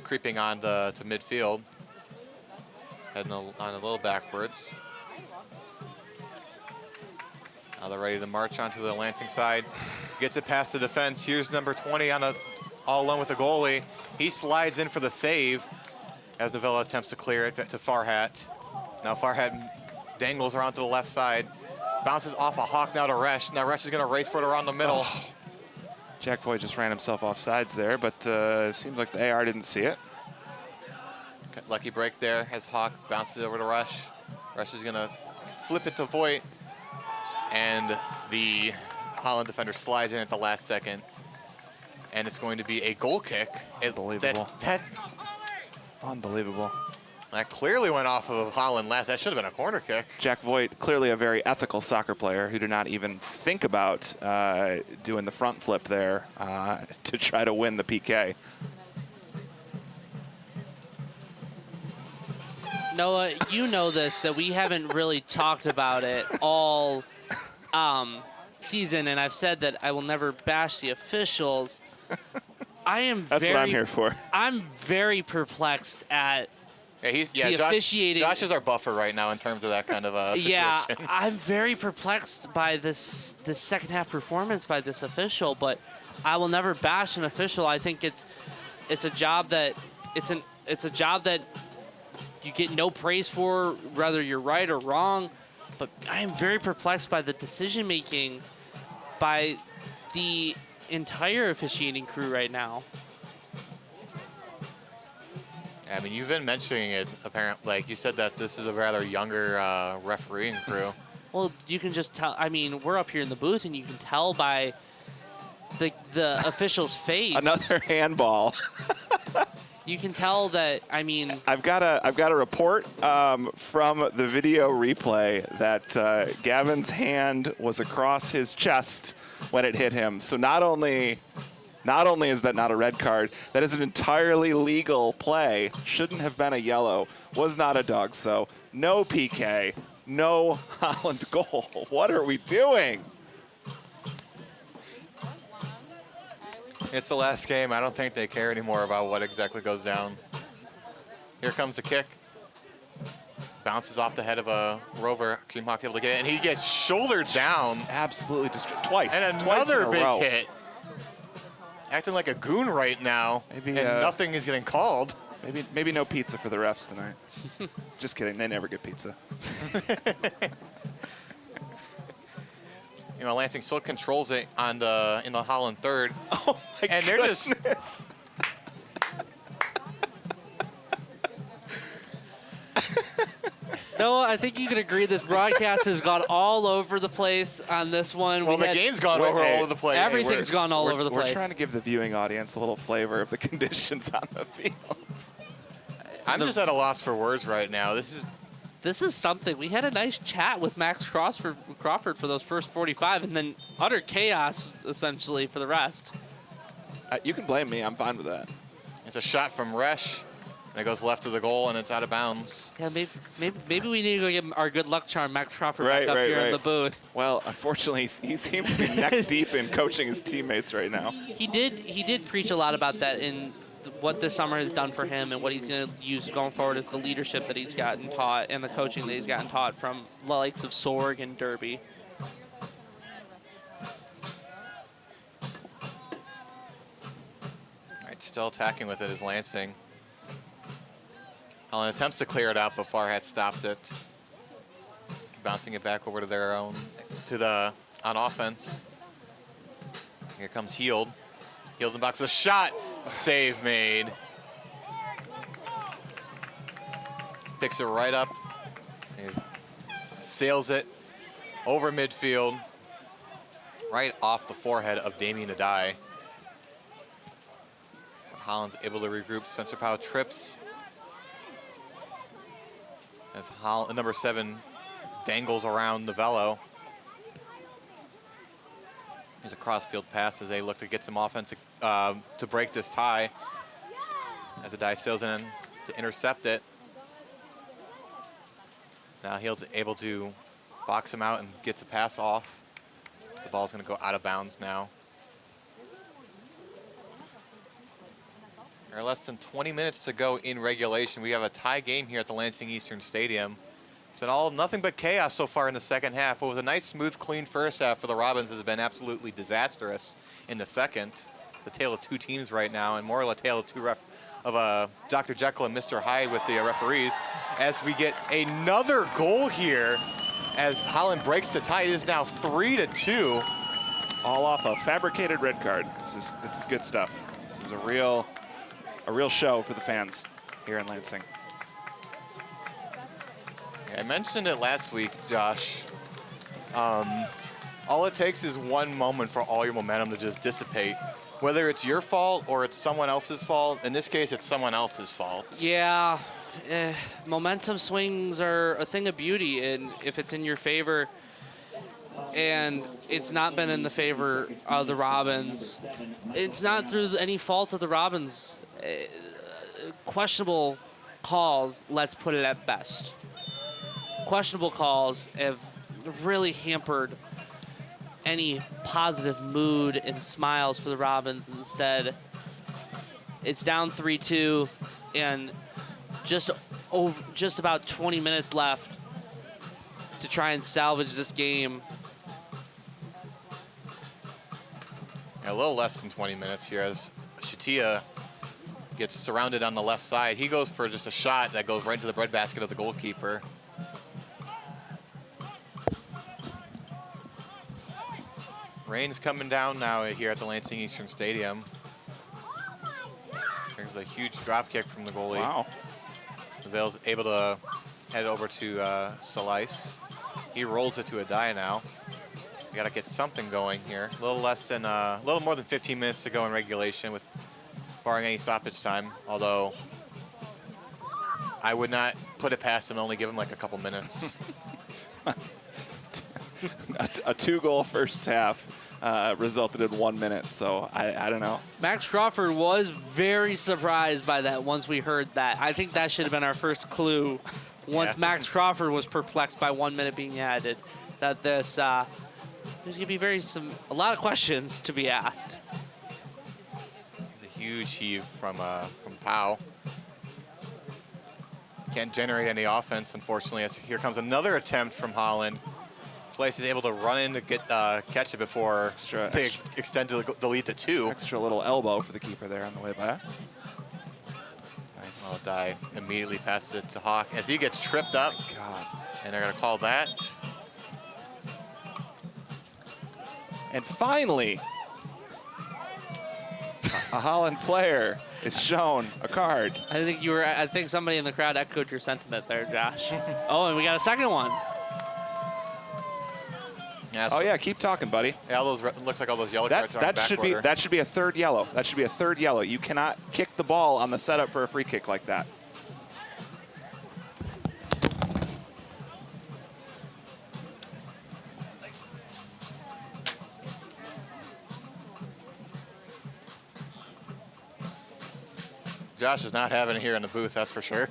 Creeping on to midfield. Heading on a little backwards. Now they're ready to march onto the Lansing side. Gets it past the defense. Here's number 20 all alone with the goalie. He slides in for the save as Novello attempts to clear it to Farhat. Now Farhat dangles around to the left side. Bounces off a Hawk now to Resch. Now Resch is going to race for it around the middle. Oh. Jack Voigt just ran himself off sides there, but it seems like the AR didn't see it. Lucky break there as Hawk bounces over to Resch. Resch is going to flip it to Voigt. And the Holland defender slides in at the last second. And it's going to be a goal kick. Unbelievable. Unbelievable. That clearly went off of Holland last. That should have been a corner kick. Jack Voigt, clearly a very ethical soccer player who did not even think about doing the front flip there to try to win the PK. Noah, you know this, that we haven't really talked about it all season, and I've said that I will never bash the officials. That's what I'm here for. I'm very perplexed at the officiating. Josh is our buffer right now in terms of that kind of situation. Yeah, I'm very perplexed by this second half performance by this official, but I will never bash an official. I think it's a job that it's a job that you get no praise for, whether you're right or wrong. But I am very perplexed by the decision making by the entire officiating crew right now. I mean, you've been mentioning it, apparently. Like, you said that this is a rather younger refereeing crew. Well, you can just tell. I mean, we're up here in the booth, and you can tell by the official's face. Another handball. You can tell that, I mean, I've got a report from the video replay that Gavin's hand was across his chest when it hit him. So not only is that not a red card, that is an entirely legal play. Shouldn't have been a yellow. Was not a dog. So no PK, no Holland goal. What are we doing? It's the last game. I don't think they care anymore about what exactly goes down. Here comes the kick. Bounces off the head of a Rover. Team Hawk's able to get it, and he gets shouldered down. Just absolutely destroyed. Twice. And Twice in another a big row. hit. Acting like a goon right now, Maybe, and nothing is getting called. Maybe no pizza for the refs tonight. Just kidding. They never get pizza. You know, Lansing still controls it on in the Holland third. Oh my and they're goodness. just no, I think you can agree this broadcast has gone all over the place on this one. well, the game's gone Wait, over hey, all over the place. Everything's gone all over the place. We're trying to give the viewing audience a little flavor of the conditions on the field. I'm just at a loss for words right now. This is something. We had a nice chat with Max Crawford for those first 45, and then utter chaos, essentially, for the rest. You can blame me. I'm fine with that. It's a shot from Resch, and it goes left of the goal, and it's out of bounds. Yeah, maybe we need to go get our good luck charm, Max Crawford, back up here in the booth. Well, unfortunately, he seems to be neck deep in coaching his teammates right now. He did preach a lot about that in what this summer has done for him, and what he's going to use going forward is the leadership that he's gotten taught and the coaching that he's gotten taught from the likes of Sorg and Derby. All right, still attacking with it is Lansing. Holland attempts to clear it out, but Farhat stops it. Bouncing it back over to their own, on offense. Here comes Heald. Heald in the box, a shot, save made. Picks it right up, he sails it over midfield, right off the forehead of Damien Adai. Holland's able to regroup. Spencer Powell trips as number 7 dangles around the Velo. Here's a cross-field pass as they look to get some offense to break this tie. As the die sails in to intercept it. Now Heald's able to box him out and gets a pass off. The ball's going to go out of bounds now. There are less than 20 minutes to go in regulation. We have a tie game here at the Lansing Eastern Stadium. It's been nothing but chaos so far in the second half. What was a nice, smooth, clean first half for the Robins has been absolutely disastrous in the second. The tale of two teams right now, and more of a tale of Dr. Jekyll and Mr. Hyde with the referees, as we get another goal here as Holland breaks the tie. It is now 3-2. All off a fabricated red card. This is good stuff. This is a real show for the fans here in Lansing. I mentioned it last week, Josh. All it takes is one moment for all your momentum to just dissipate. Whether it's your fault or it's someone else's fault. In this case, it's someone else's fault. Yeah, momentum swings are a thing of beauty, and if it's in your favor, and it's not been in the favor of the Robins, it's not through any fault of the Robins. Questionable calls, let's put it at best. Questionable calls have really hampered any positive mood and smiles for the Robins. Instead, it's down 3-2 and just about 20 minutes left to try and salvage this game. A little less than 20 minutes here as Shatia gets surrounded on the left side. He goes for just a shot that goes right into the breadbasket of the goalkeeper. Rain's coming down now here at the Lansing Eastern Stadium. There's a huge drop kick from the goalie. Wow. Vale's able to head over to Salice. He rolls it to a die now. We got to get something going here. A little more than 15 minutes to go in regulation with barring any stoppage time, although I would not put it past him and only give him like a couple minutes. A 2-goal first half resulted in 1 minute, so I don't know. Max Crawford was very surprised by that once we heard that. I think that should have been our first clue once Max Crawford was perplexed by 1 minute being added, that there's going to be a lot of questions to be asked. It's a huge heave from Pau. Can't generate any offense, unfortunately. As here comes another attempt from Holland. Slice is able to run in to get catch it before they extend the lead to 2. Extra little elbow for the keeper there on the way by. Nice. Well, Dye immediately passes it to Hawk as he gets tripped up. God. And they're going to call that. And finally, a Holland player is shown a card. I think somebody in the crowd echoed your sentiment there, Josh. Oh, and we got a second one. Yes. Oh yeah, keep talking, buddy. Yeah, all those looks like all those yellow cards are on the back border. That should be a third yellow. That should be a third yellow. You cannot kick the ball on the setup for a free kick like that. Josh is not having it here in the booth, that's for sure.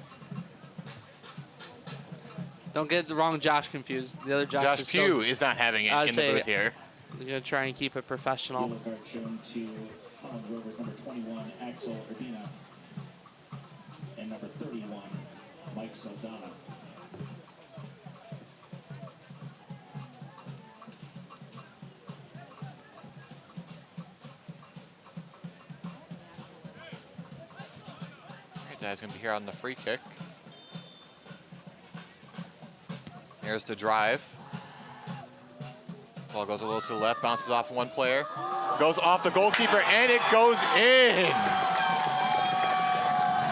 Don't get the wrong Josh confused. The other Josh. Josh Pugh is not having it in the booth here. We're going to try and keep it professional. Yellow card shown to Holland Rovers number 21, Axel Urbina, and number 31, Mike Saldana. Dad's going to be here on the free kick. Here's the drive. Ball goes a little to the left, bounces off one player, goes off the goalkeeper, and it goes in.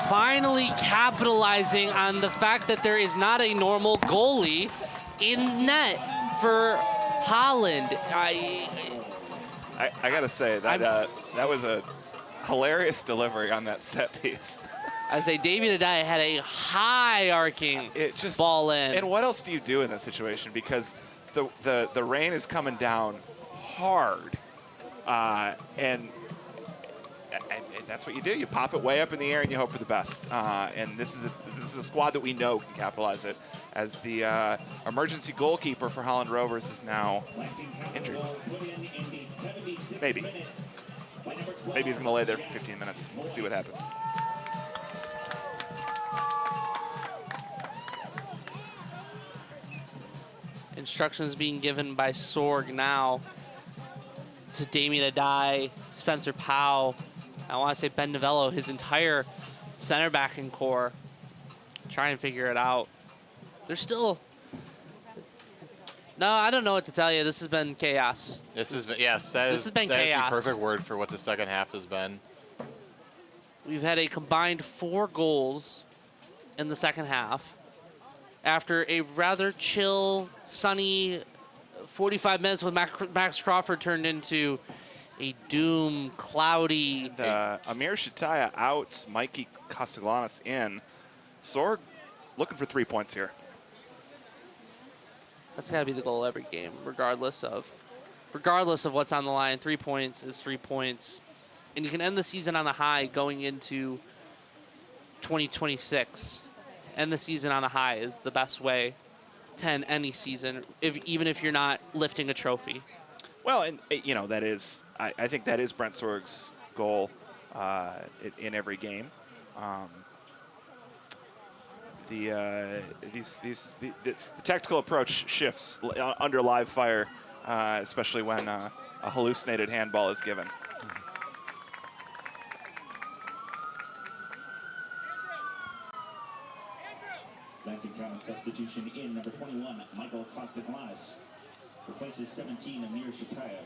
Finally capitalizing on the fact that there is not a normal goalie in net for Holland. I got to say, that was a hilarious delivery on that set piece. I say David Adai had a high arcing ball in. And what else do you do in that situation? Because the rain is coming down hard, and that's what you do. You pop it way up in the air and you hope for the best. And this is a squad that we know can capitalize it, as the emergency goalkeeper for Holland Rovers is now injured. Maybe he's going to lay there for 15 minutes. We'll see what happens. Instructions being given by Sorg now to Damien Adai, Spencer Powell. I want to say Ben Novello, his entire center backing core. Try and figure it out. There's still... No, I don't know what to tell you. This has been chaos. This has been chaos. The perfect word for what the second half has been. We've had a combined 4 goals in the second half, after a rather chill, sunny 45 minutes with Max Crawford turned into a doom, cloudy. Amir Shataya out, Mikey Castellanos in. Sorg looking for 3 points here. That's got to be the goal every game, regardless of what's on the line. 3 points is 3 points. And you can end the season on a high going into 2026. End the season on a high is the best way to end any season, even if you're not lifting a trophy. Well, and that is, I think that is Brent Sorg's goal in every game. The tactical approach shifts under live fire, especially when a hallucinated handball is given. Lansing Common substitution in number 21, Michael Castellanos. Replaces 17, Amir Shataya.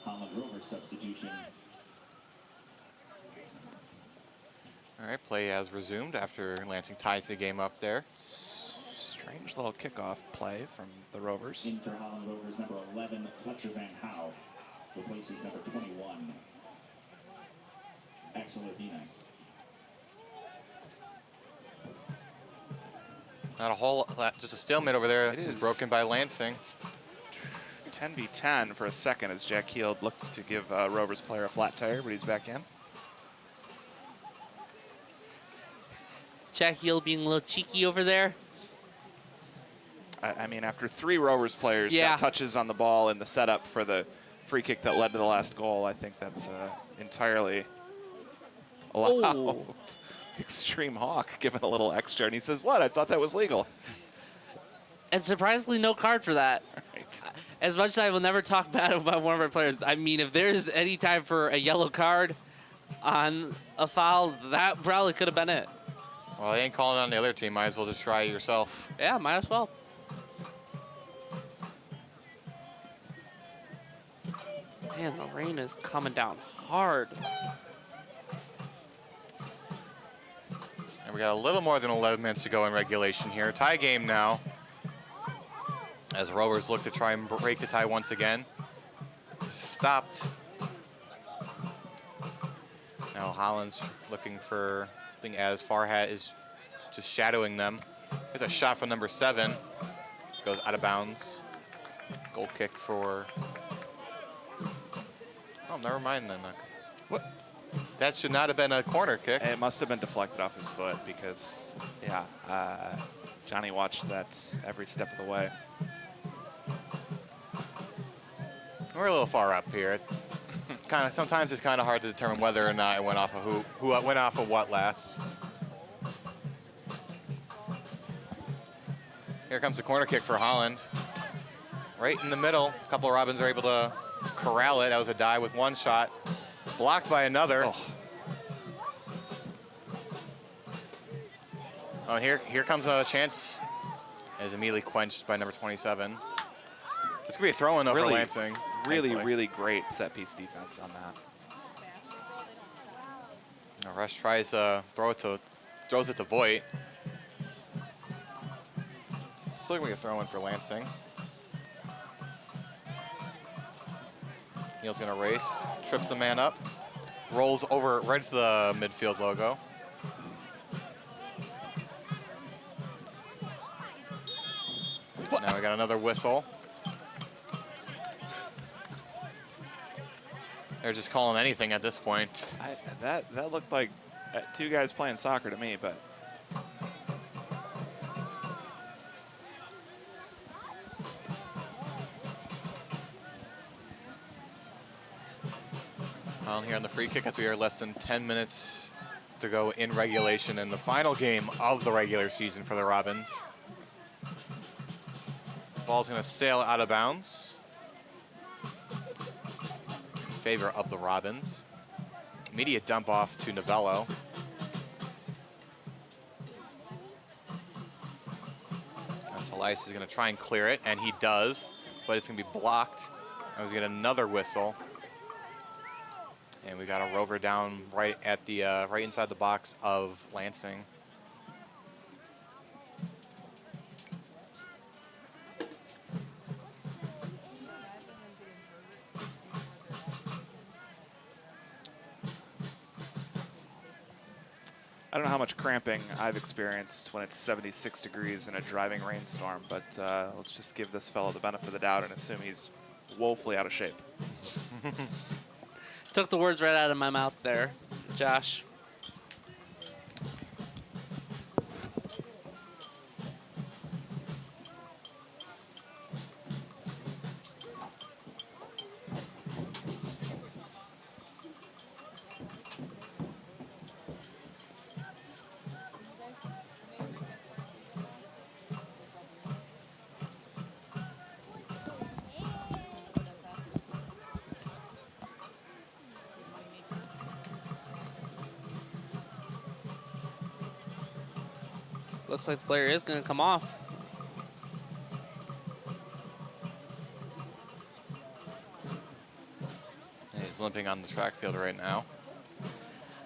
Holland Rovers substitution. All right, play has resumed after Lansing ties the game up there. Strange little kickoff play from the Rovers. In for Holland Rovers, number 11, Fletcher Van Howe. Replaces number 21. Excellent D9. Not a whole lot, just a stalemate over there. It It's is. broken by Lansing. 10v10 for a second as Jack Heald looked to give Rovers player a flat tire, but he's back in. Jack Hill being a little cheeky over there. I mean, after 3 Rovers players Yeah. got touches on the ball in the setup for the free kick that led to the last goal, I think that's entirely allowed. Oh. Extreme Hawk giving a little extra, and he says, "What? I thought that was legal." And surprisingly, no card for that. Right. As much as I will never talk bad about one of our players, I mean, if there's any time for a yellow card on a foul, that probably could have been it. Well, they ain't calling on the other team. Might as well just try it yourself. Yeah, might as well. Man, the rain is coming down hard. And we got a little more than 11 minutes to go in regulation here. Tie game now. As Rovers look to try and break the tie once again. Stopped. Now Holland's looking for, I think, as Farhat is just shadowing them. There's a shot from number 7. Goes out of bounds. Goal kick for... Oh, never mind then. What? That should not have been a corner kick. It must have been deflected off his foot because, yeah, Johnny watched that every step of the way. We're a little far up here. Sometimes it's kind of hard to determine whether or not it went off of who went off of what last. Here comes a corner kick for Holland. Right in the middle. A couple of Robins are able to corral it. That was a dive with one shot. Blocked by another. Oh, here comes a chance. Is immediately quenched by number 27. It's gonna be a throw-in though for Lansing. Really great set-piece defense on that. Now Rush tries throws it to Voigt. It's looking like a throw-in for Lansing. Neal's gonna race, trips the man up, rolls over right to the midfield logo. Now we got another whistle. They're just calling anything at this point. That looked like 2 guys playing soccer to me, but On here on the free kick as we are less than 10 minutes to go in regulation in the final game of the regular season for the Robins. Ball's going to sail out of bounds in favor of the Robins. Immediate dump off to Novello. Elias is going to try and clear it, and he does, but it's going to be blocked. And we get another whistle. And we got a Rover down right at the right inside the box of Lansing. I don't know how much cramping I've experienced when it's 76 degrees in a driving rainstorm, but let's just give this fellow the benefit of the doubt and assume he's woefully out of shape. Took the words right out of my mouth there, Josh. Looks like the player is going to come off. And he's limping on the track field right now.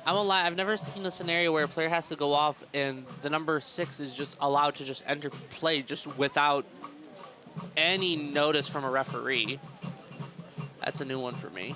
I won't lie, I've never seen a scenario where a player has to go off and the number 6 is just allowed to just enter play just without any notice from a referee. That's a new one for me.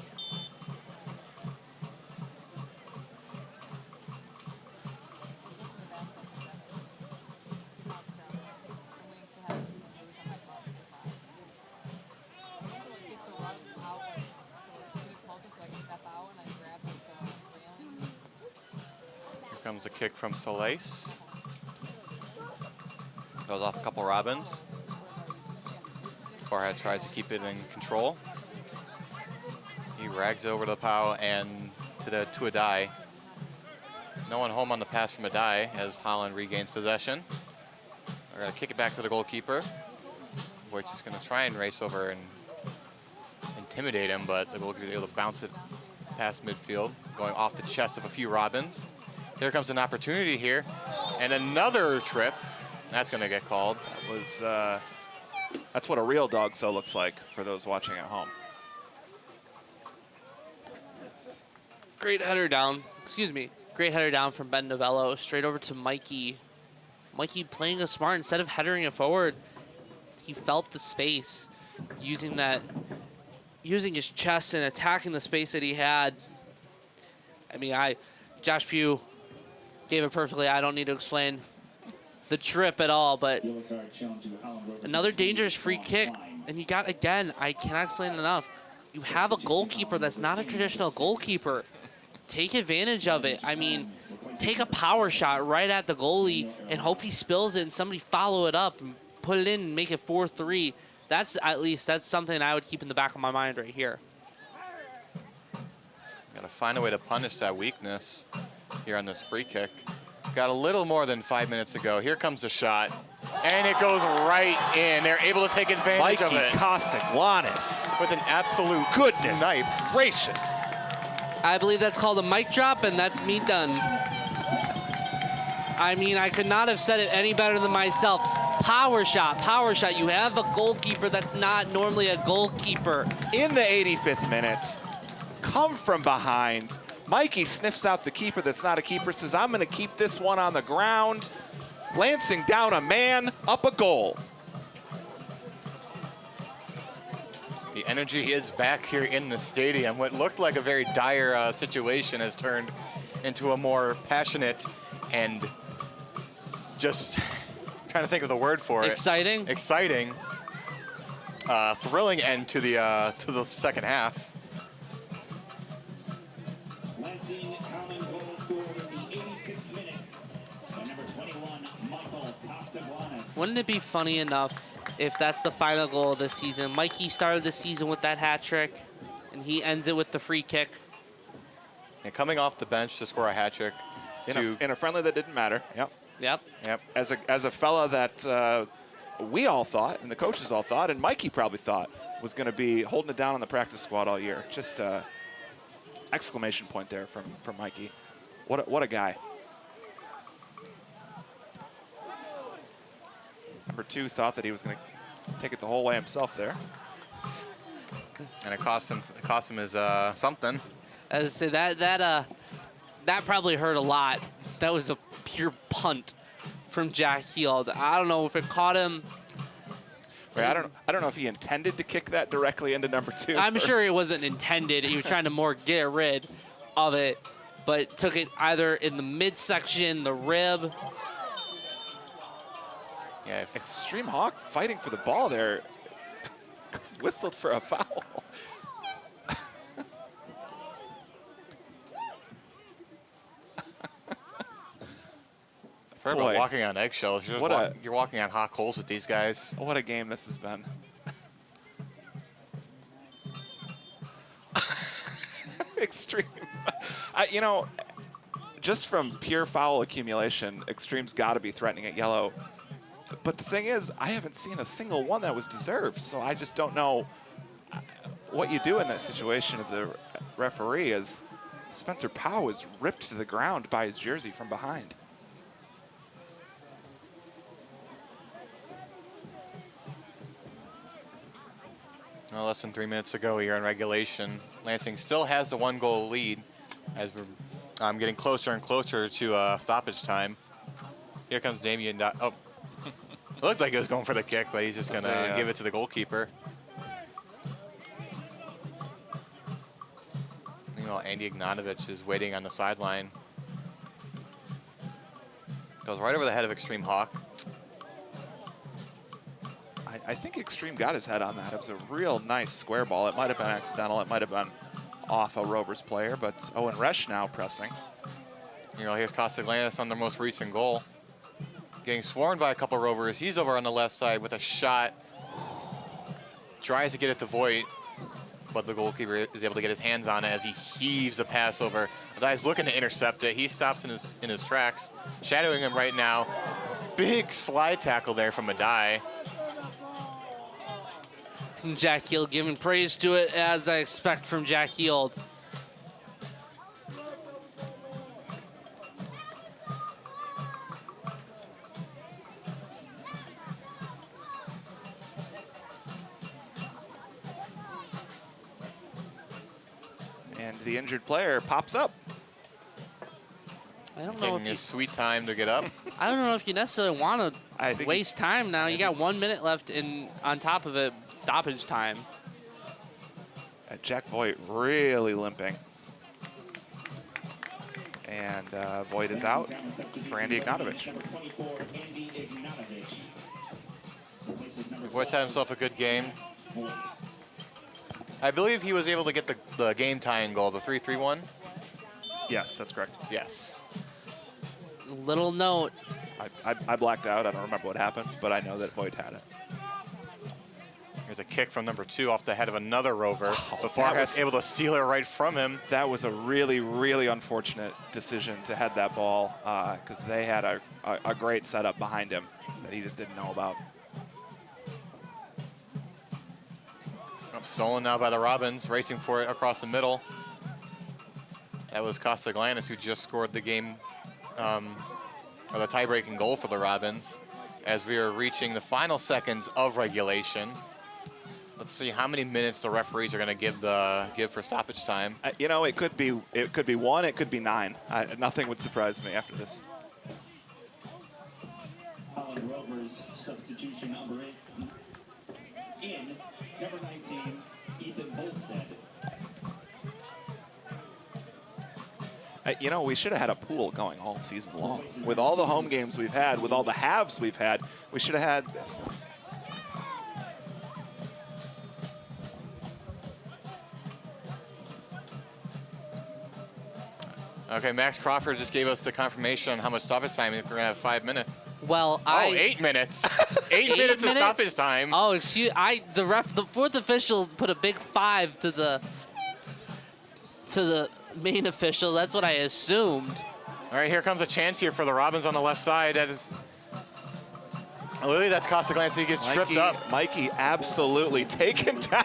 comes the kick from Solis. Goes off a couple Robins. Forehead tries to keep it in control. He rags over to the Pau and to a die. No one home on the pass from a die as Holland regains possession. They're going to kick it back to the goalkeeper, which is going to try and race over and intimidate him, but the goalkeeper is able to bounce it past midfield, going off the chest of a few Robins. Here comes an opportunity here, and another trip. That's going to get called. That was, that's what a real dog so looks like for those watching at home. Great header down. Excuse me. Great header down from Ben Novello, straight over to Mikey. Mikey playing a smart. Instead of headering it forward, he felt the space, using his chest and attacking the space that he had. I mean, Josh Pugh gave it perfectly. I don't need to explain the trip at all, but another dangerous free kick. And you got, again, I cannot explain it enough. You have a goalkeeper that's not a traditional goalkeeper. Take advantage of it. I mean, take a power shot right at the goalie and hope he spills it and somebody follow it up and put it in and make it 4-3. That's something I would keep in the back of my mind right here. Got to find a way to punish that weakness here on this free kick. Got a little more than 5 minutes to go. Here comes the shot, and it goes right in. They're able to take advantage of it. Costaglanis With an absolute Goodness snipe. gracious. I believe that's called a mic drop, and that's me done. I mean, I could not have said it any better than myself. Power shot, power shot. You have a goalkeeper that's not normally a goalkeeper. In the 85th minute, come from behind. Mikey sniffs out the keeper that's not a keeper, says, I'm going to keep this one on the ground. Lansing down a man, up a goal. The energy is back here in the stadium. What looked like a very dire situation has turned into a more passionate and just trying to think of the word for it. Exciting. Exciting. Thrilling end to the second half. Lansing Common goal scored in the 86th minute by number 21, Michael Costaglanis. Wouldn't it be funny enough if that's the final goal of the season? Mikey started the season with that hat trick, and he ends it with the free kick. And coming off the bench to score a hat trick. In a friendly that didn't matter. Yep. Yep. As a fella that we all thought, and the coaches all thought, and Mikey probably thought was going to be holding it down on the practice squad all year. Just exclamation point there from Mikey. What a guy. Number 2 thought that he was going to take it the whole way himself there. And it cost him his something. As I say, that probably hurt a lot. That was a pure punt from Jack Heald. I don't know if it caught him. Wait, I don't know if he intended to kick that directly into number 2. I'm sure it wasn't intended. He was trying to more get rid of it, but took it either in the midsection, the rib. Yeah, if Extreme Hawk fighting for the ball there, whistled for a foul. I've heard about walking on eggshells. You're walking on hot coals with these guys. What a game this has been. Extreme. You know, just from pure foul accumulation, Extreme's got to be threatening at yellow. But the thing is, I haven't seen a single one that was deserved, so I just don't know what you do in that situation as a referee, as Spencer Powell is ripped to the ground by his jersey from behind. Well, less than 3 minutes to go here in regulation. Lansing still has the 1-goal lead as we're getting closer and closer to stoppage time. Here comes Damian. Oh, it looked like he was going for the kick, but he's just going to give it to the goalkeeper. Meanwhile, Andy Ignatovich is waiting on the sideline. Goes right over the head of Extreme Hawk. I think Extreme got his head on that. It was a real nice square ball. It might have been accidental. It might have been off a Rovers player, but Owen Resch now pressing. You know, here's Castaglanis on their most recent goal. Getting swarmed by a couple Rovers. He's over on the left side with a shot. Tries to get it to Voigt, but the goalkeeper is able to get his hands on it as he heaves a pass over. Adai's looking to intercept it. He stops in his tracks, shadowing him right now. Big slide tackle there from Adai. Jack Heald giving praise to it, as I expect from Jack Heald. And the injured player pops up. I don't know Taking if his sweet time to get up. I don't know if you necessarily want I to think waste time now. You got 1 minute left in on top of it, stoppage time. Jack Voigt really limping. And Voigt is out for Andy Ignatovich. Voigt's had himself a good game. I believe he was able to get the game-tying goal, the 3-3 one. Yes, that's correct. Yes. Little note. I blacked out. I don't remember what happened, but I know that Voigt had it. There's a kick from number 2 off the head of another Rover. But that Farhat's was- able to steal it right from him. That was a really, really unfortunate decision to head that ball because they had a great setup behind him that he just didn't know about. Stolen now by the Robins, racing for it across the middle. That was Castaglanis who just scored the game, or the tie-breaking goal for the Robins. As we are reaching the final seconds of regulation, let's see how many minutes the referees are going to give for stoppage time. You know, it could be 1, it could be 9. Nothing would surprise me after this. Holland Rovers substitution number 8 in number 19, Ethan Bolstead. You know, we should have had a pool going all season long. With all the home games we've had, with all the halves we've had, we should have had. Okay, Max Crawford just gave us the confirmation on how much stoppage time. We're going to have 5 minutes. Well, Oh, 8 minutes. 8 minutes of stoppage time. Oh, excuse. The fourth official put a big 5 to the main official. That's what I assumed. All right, here comes a chance here for the Robins on the left side. That is, I believe that's Castaglanis. He gets tripped up. Mikey absolutely taken down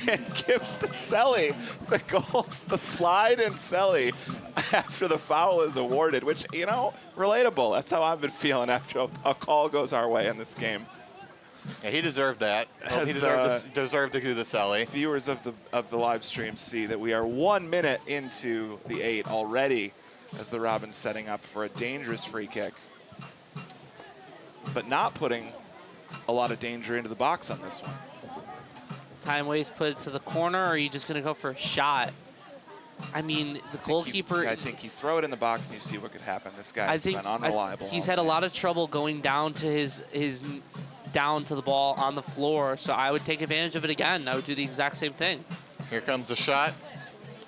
and gives the Selly the goals, the slide and Selly after the foul is awarded, which, you know, relatable. That's how I've been feeling after a call goes our way in this game. Yeah, he deserved that. Well, he deserved to do the Selly. Viewers of the live stream see that we are 1 minute into the 8 already as the Robins setting up for a dangerous free kick, but not putting a lot of danger into the box on this one. Time waste, put it to the corner, or are you just going to go for a shot? I mean, the goalkeeper. I think you throw it in the box and you see what could happen. This guy's been unreliable. He's had a lot of trouble going down to his down to the ball on the floor, so I would take advantage of it again. I would do the exact same thing. Here comes the shot.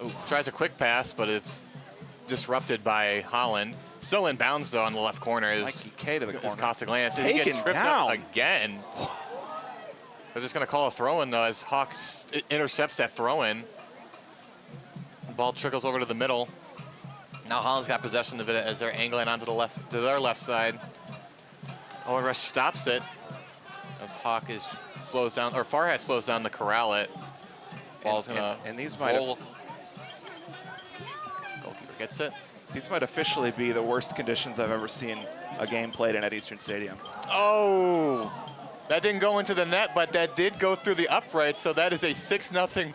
Ooh, tries a quick pass, but it's disrupted by Holland. Still in bounds, though, on the left corner is Mikey K to the corner. Castaglanis. He gets Taken tripped down up again. They're just going to call a throw-in, though, as Hawks intercepts that throw-in. The ball trickles over to the middle. Now Holland's got possession of it as they're angling onto their left side. Owen Rush stops it as Hawk slows down, or Farhat slows down to corral it. Ball's going to and these might have, goalkeeper gets it. these might officially be the worst conditions I've ever seen a game played in at Eastern Stadium. Oh, that didn't go into the net, but that did go through the upright, so that is a 6-0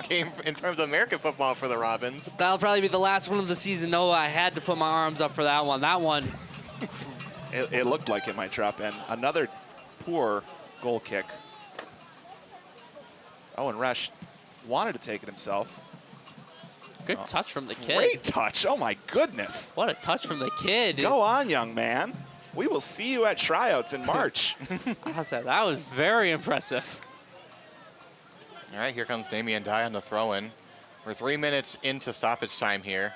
game in terms of American football for the Robins. That'll probably be the last one of the season. No, I had to put my arms up for that one. That one. It looked like it might drop in. Another poor goal kick. Owen Rush wanted to take it himself. Good touch from the kid. Great touch. Oh, my goodness. What a touch from the kid. Go on, young man. We will see you at tryouts in March. That was very impressive. All right, here comes Damian Dye on the throw-in. We're 3 minutes into stoppage time here.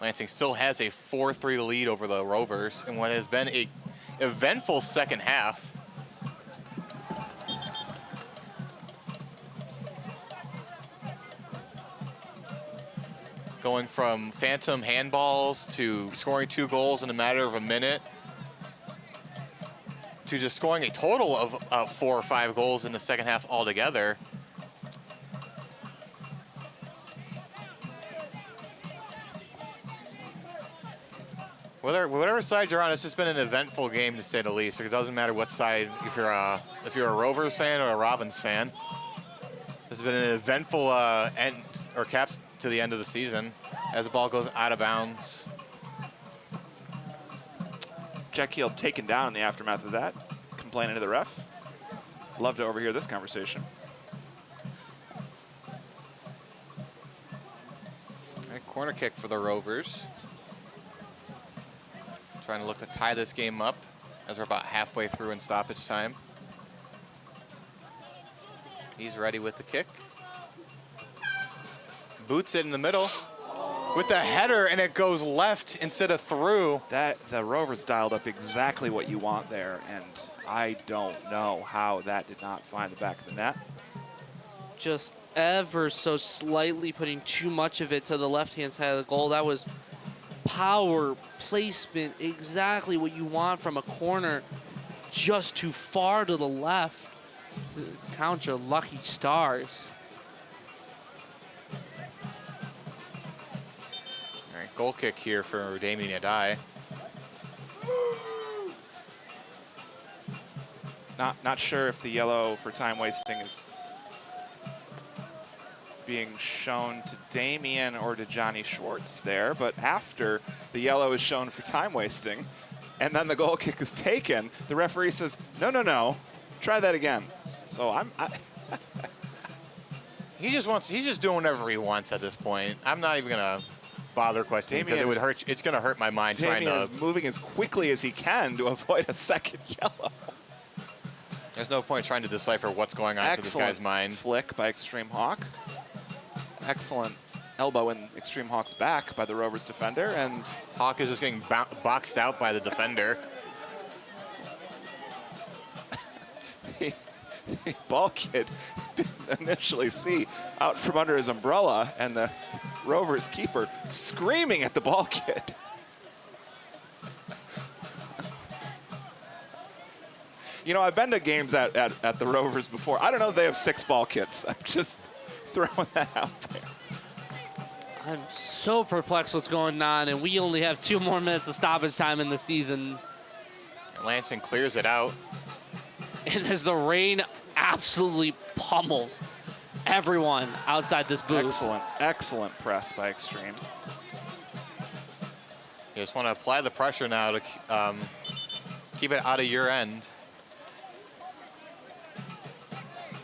Lansing still has a 4-3 lead over the Rovers in what has been a eventful second half. Going from phantom handballs to scoring 2 goals in a matter of a minute to just scoring a total of 4 or 5 goals in the second half altogether. Whatever side you're on, it's just been an eventful game to say the least. It doesn't matter what side, if you're a Rovers fan or a Robins fan. This has been an eventful end or cap to the end of the season as the ball goes out of bounds. Jack Keel taken down in the aftermath of that, complaining to the ref. Love to overhear this conversation. A corner kick for the Rovers. Trying to look to tie this game up as we're about halfway through in stoppage time. He's ready with the kick. Boots it in the middle with the header, and it goes left instead of through. The Rovers dialed up exactly what you want there, and I don't know how that did not find the back of the net. Just ever so slightly putting too much of it to the left-hand side of the goal. That was power, placement, exactly what you want from a corner, just too far to the left. Count your lucky stars. All right, goal kick here for Damien Adai. Not sure if the yellow for time wasting is being shown to Damien or to Johnny Schwartz there, but after the yellow is shown for time wasting and then the goal kick is taken, the referee says, no, try that again. So He's just doing whatever he wants at this point. I'm not even gonna bother questioning because it would hurt. It's gonna hurt my mind Damien trying to. is moving as quickly as he can to avoid a second yellow. There's no point trying to decipher what's going on through this guy's mind. Flick by Extreme Hawk. Excellent elbow in Extreme Hawk's back by the Rovers defender, and Hawk is just getting boxed out by the defender. the ball kid didn't initially see out from under his umbrella, and the Rovers keeper screaming at the ball kid. You know, I've been to games at the Rovers before. I don't know if they have 6 ball kits. I'm just throwing that out there. I'm so perplexed what's going on, and we only have 2 more minutes of stoppage time in the season. Lansing clears it out. And as the rain absolutely pummels everyone outside this booth. Excellent press by Extreme. You just want to apply the pressure now to keep it out of your end.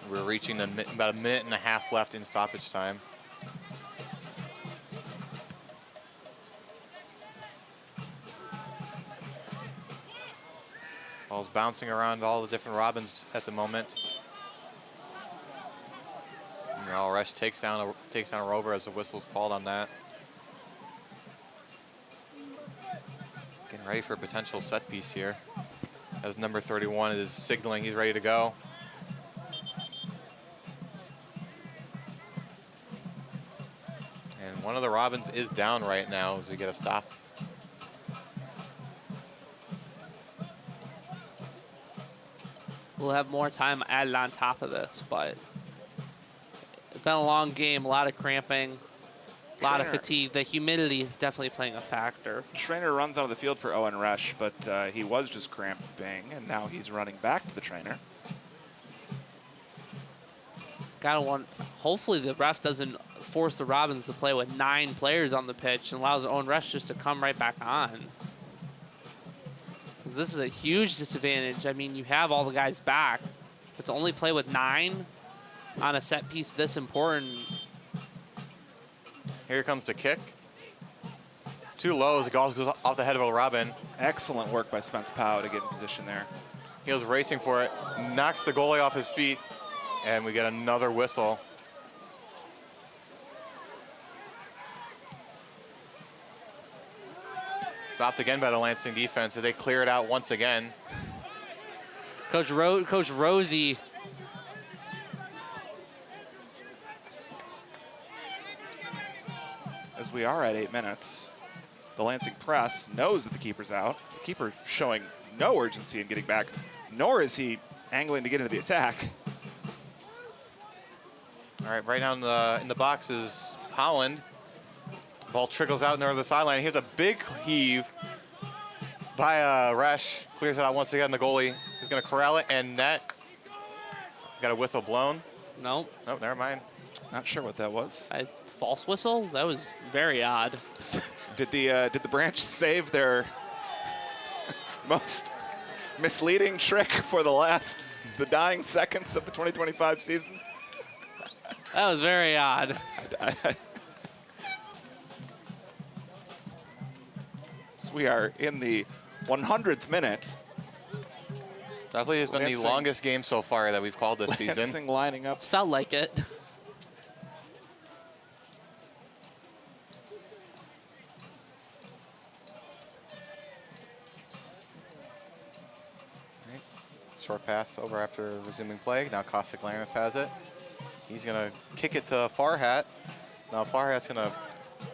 We're reaching about a minute and a half left in stoppage time. Ball's bouncing around all the different Robins at the moment. And Rush takes down a Rover as the whistle's called on that. Getting ready for a potential set piece here. As number 31 is signaling he's ready to go. And one of the Robins is down right now as we get a stop. We'll have more time added on top of this, but it's been a long game, a lot of cramping, a lot of fatigue. The humidity is definitely playing a factor. Trainer runs out of the field for Owen Rush, but he was just cramping, and now he's running back to the trainer. Hopefully the ref doesn't force the Robins to play with 9 players on the pitch and allows Owen Rush just to come right back on. This is a huge disadvantage. I mean, you have all the guys back, but to only play with 9 on a set piece this important. Here comes the kick. Too low as the ball goes off the head of a Robin. Excellent work by Spence Powell to get in position there. He was racing for it, knocks the goalie off his feet, and we get another whistle. Stopped again by the Lansing defense as they clear it out once again. Coach Rosie. As we are at 8 minutes, the Lansing press knows that the keeper's out. The keeper showing no urgency in getting back, nor is he angling to get into the attack. All right, right now in the box is Holland. Ball trickles out near the sideline. Here's a big heave by Resch. Clears it out once again. The goalie is going to corral it, and that got a whistle blown. Nope. Nope, never mind. Not sure what that was. False whistle? That was very odd. Did the Branch save their most misleading trick for the dying seconds of the 2025 season? That was very odd. So we are in the 100th minute. Definitely has been the longest game so far that we've called this season. Lansing lining up. Felt like it. Short pass over after resuming play. Now Kostik Lannis has it. He's going to kick it to Farhat. Now Farhat's going to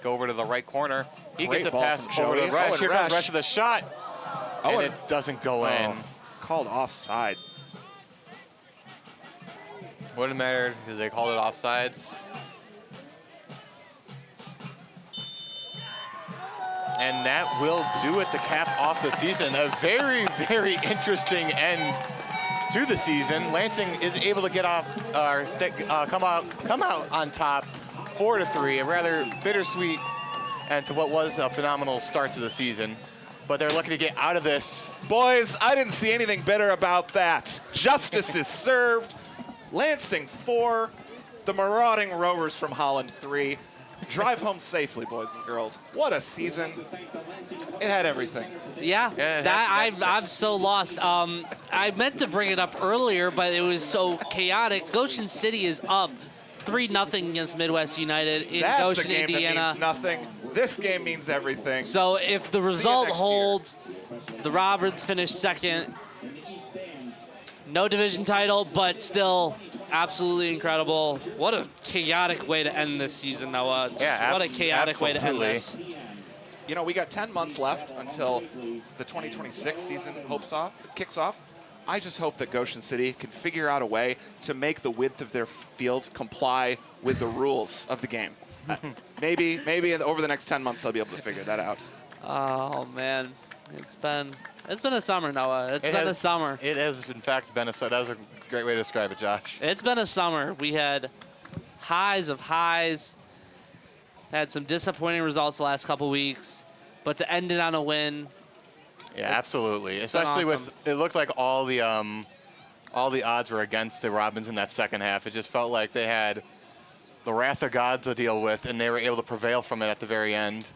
go over to the right corner. He Great gets a ball pass from over to Jody. Resch. Here comes Resch. Resch with a shot. And it doesn't go in. Called offside. Wouldn't matter because they called it offsides. And that will do it to cap off the season. A very, very interesting end to the season. Lansing is able to get off, come out on top, 4-3. A rather bittersweet end to what was a phenomenal start to the season. But they're looking to get out of this. Boys, I didn't see anything better about that. Justice is served. Lansing 4, the marauding Rovers from Holland 3. Drive home safely, boys and girls. What a season. It had everything. Yeah, I'm so lost. I meant to bring it up earlier, but it was so chaotic. Goshen City is up 3-0 against Midwest United in That's Goshen, a game Indiana. that means nothing. This game means everything. So if the result holds, the Roberts finish second. No division title, but still absolutely incredible. What a chaotic way to end this season, Noah. Yeah, what a chaotic way to end absolutely. this. You know, we got 10 months left until the 2026 season kicks off. I just hope that Goshen City can figure out a way to make the width of their field comply with the rules of the game. Maybe over the next 10 months they'll be able to figure that out. Oh man, it's been a summer, Noah. It's been a summer. It has, in fact, been a summer. That was a great way to describe it, Josh. It's been a summer. We had highs of highs. Had some disappointing results the last couple weeks, but to end it on a win. Yeah, absolutely. It's been Especially awesome. with, it looked like all the odds were against the Robins in that second half. It just felt like they had the wrath of God to deal with, and they were able to prevail from it at the very end.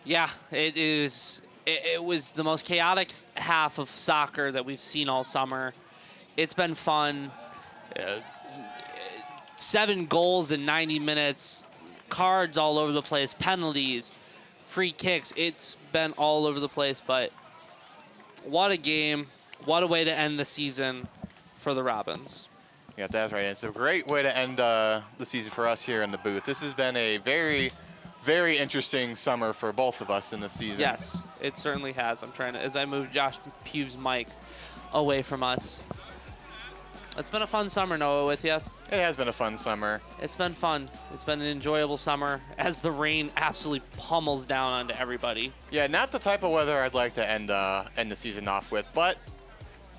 Yeah, it is. It was the most chaotic half of soccer that we've seen all summer. It's been fun. 7 goals in 90 minutes, cards all over the place, penalties, free kicks. It's been all over the place, but what a game. What a way to end the season for the Robins. Yeah, that's right. It's a great way to end the season for us here in the booth. This has been a very, very interesting summer for both of us in the season. Yes, it certainly has. I'm trying to, as I move Josh Pugh's mic away from us. It's been a fun summer, Noah, with you. It has been a fun summer. It's been fun. It's been an enjoyable summer as the rain absolutely pummels down onto everybody. Yeah, not the type of weather I'd like to end the season off with, but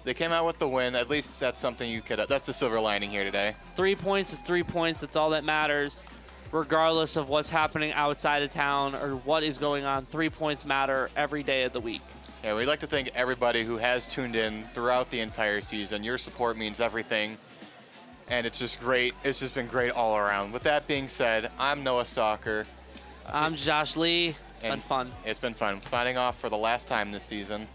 they came out with the win. At least that's something you could. That's the silver lining here today. 3 points is 3 points. That's all that matters, regardless of what's happening outside of town or what is going on. 3 points matter every day of the week. Yeah, we'd like to thank everybody who has tuned in throughout the entire season. Your support means everything, and it's just great. It's just been great all around. With that being said, I'm Noah Stalker. I'm Josh Lee. It's been fun. It's been fun. Signing off for the last time this season.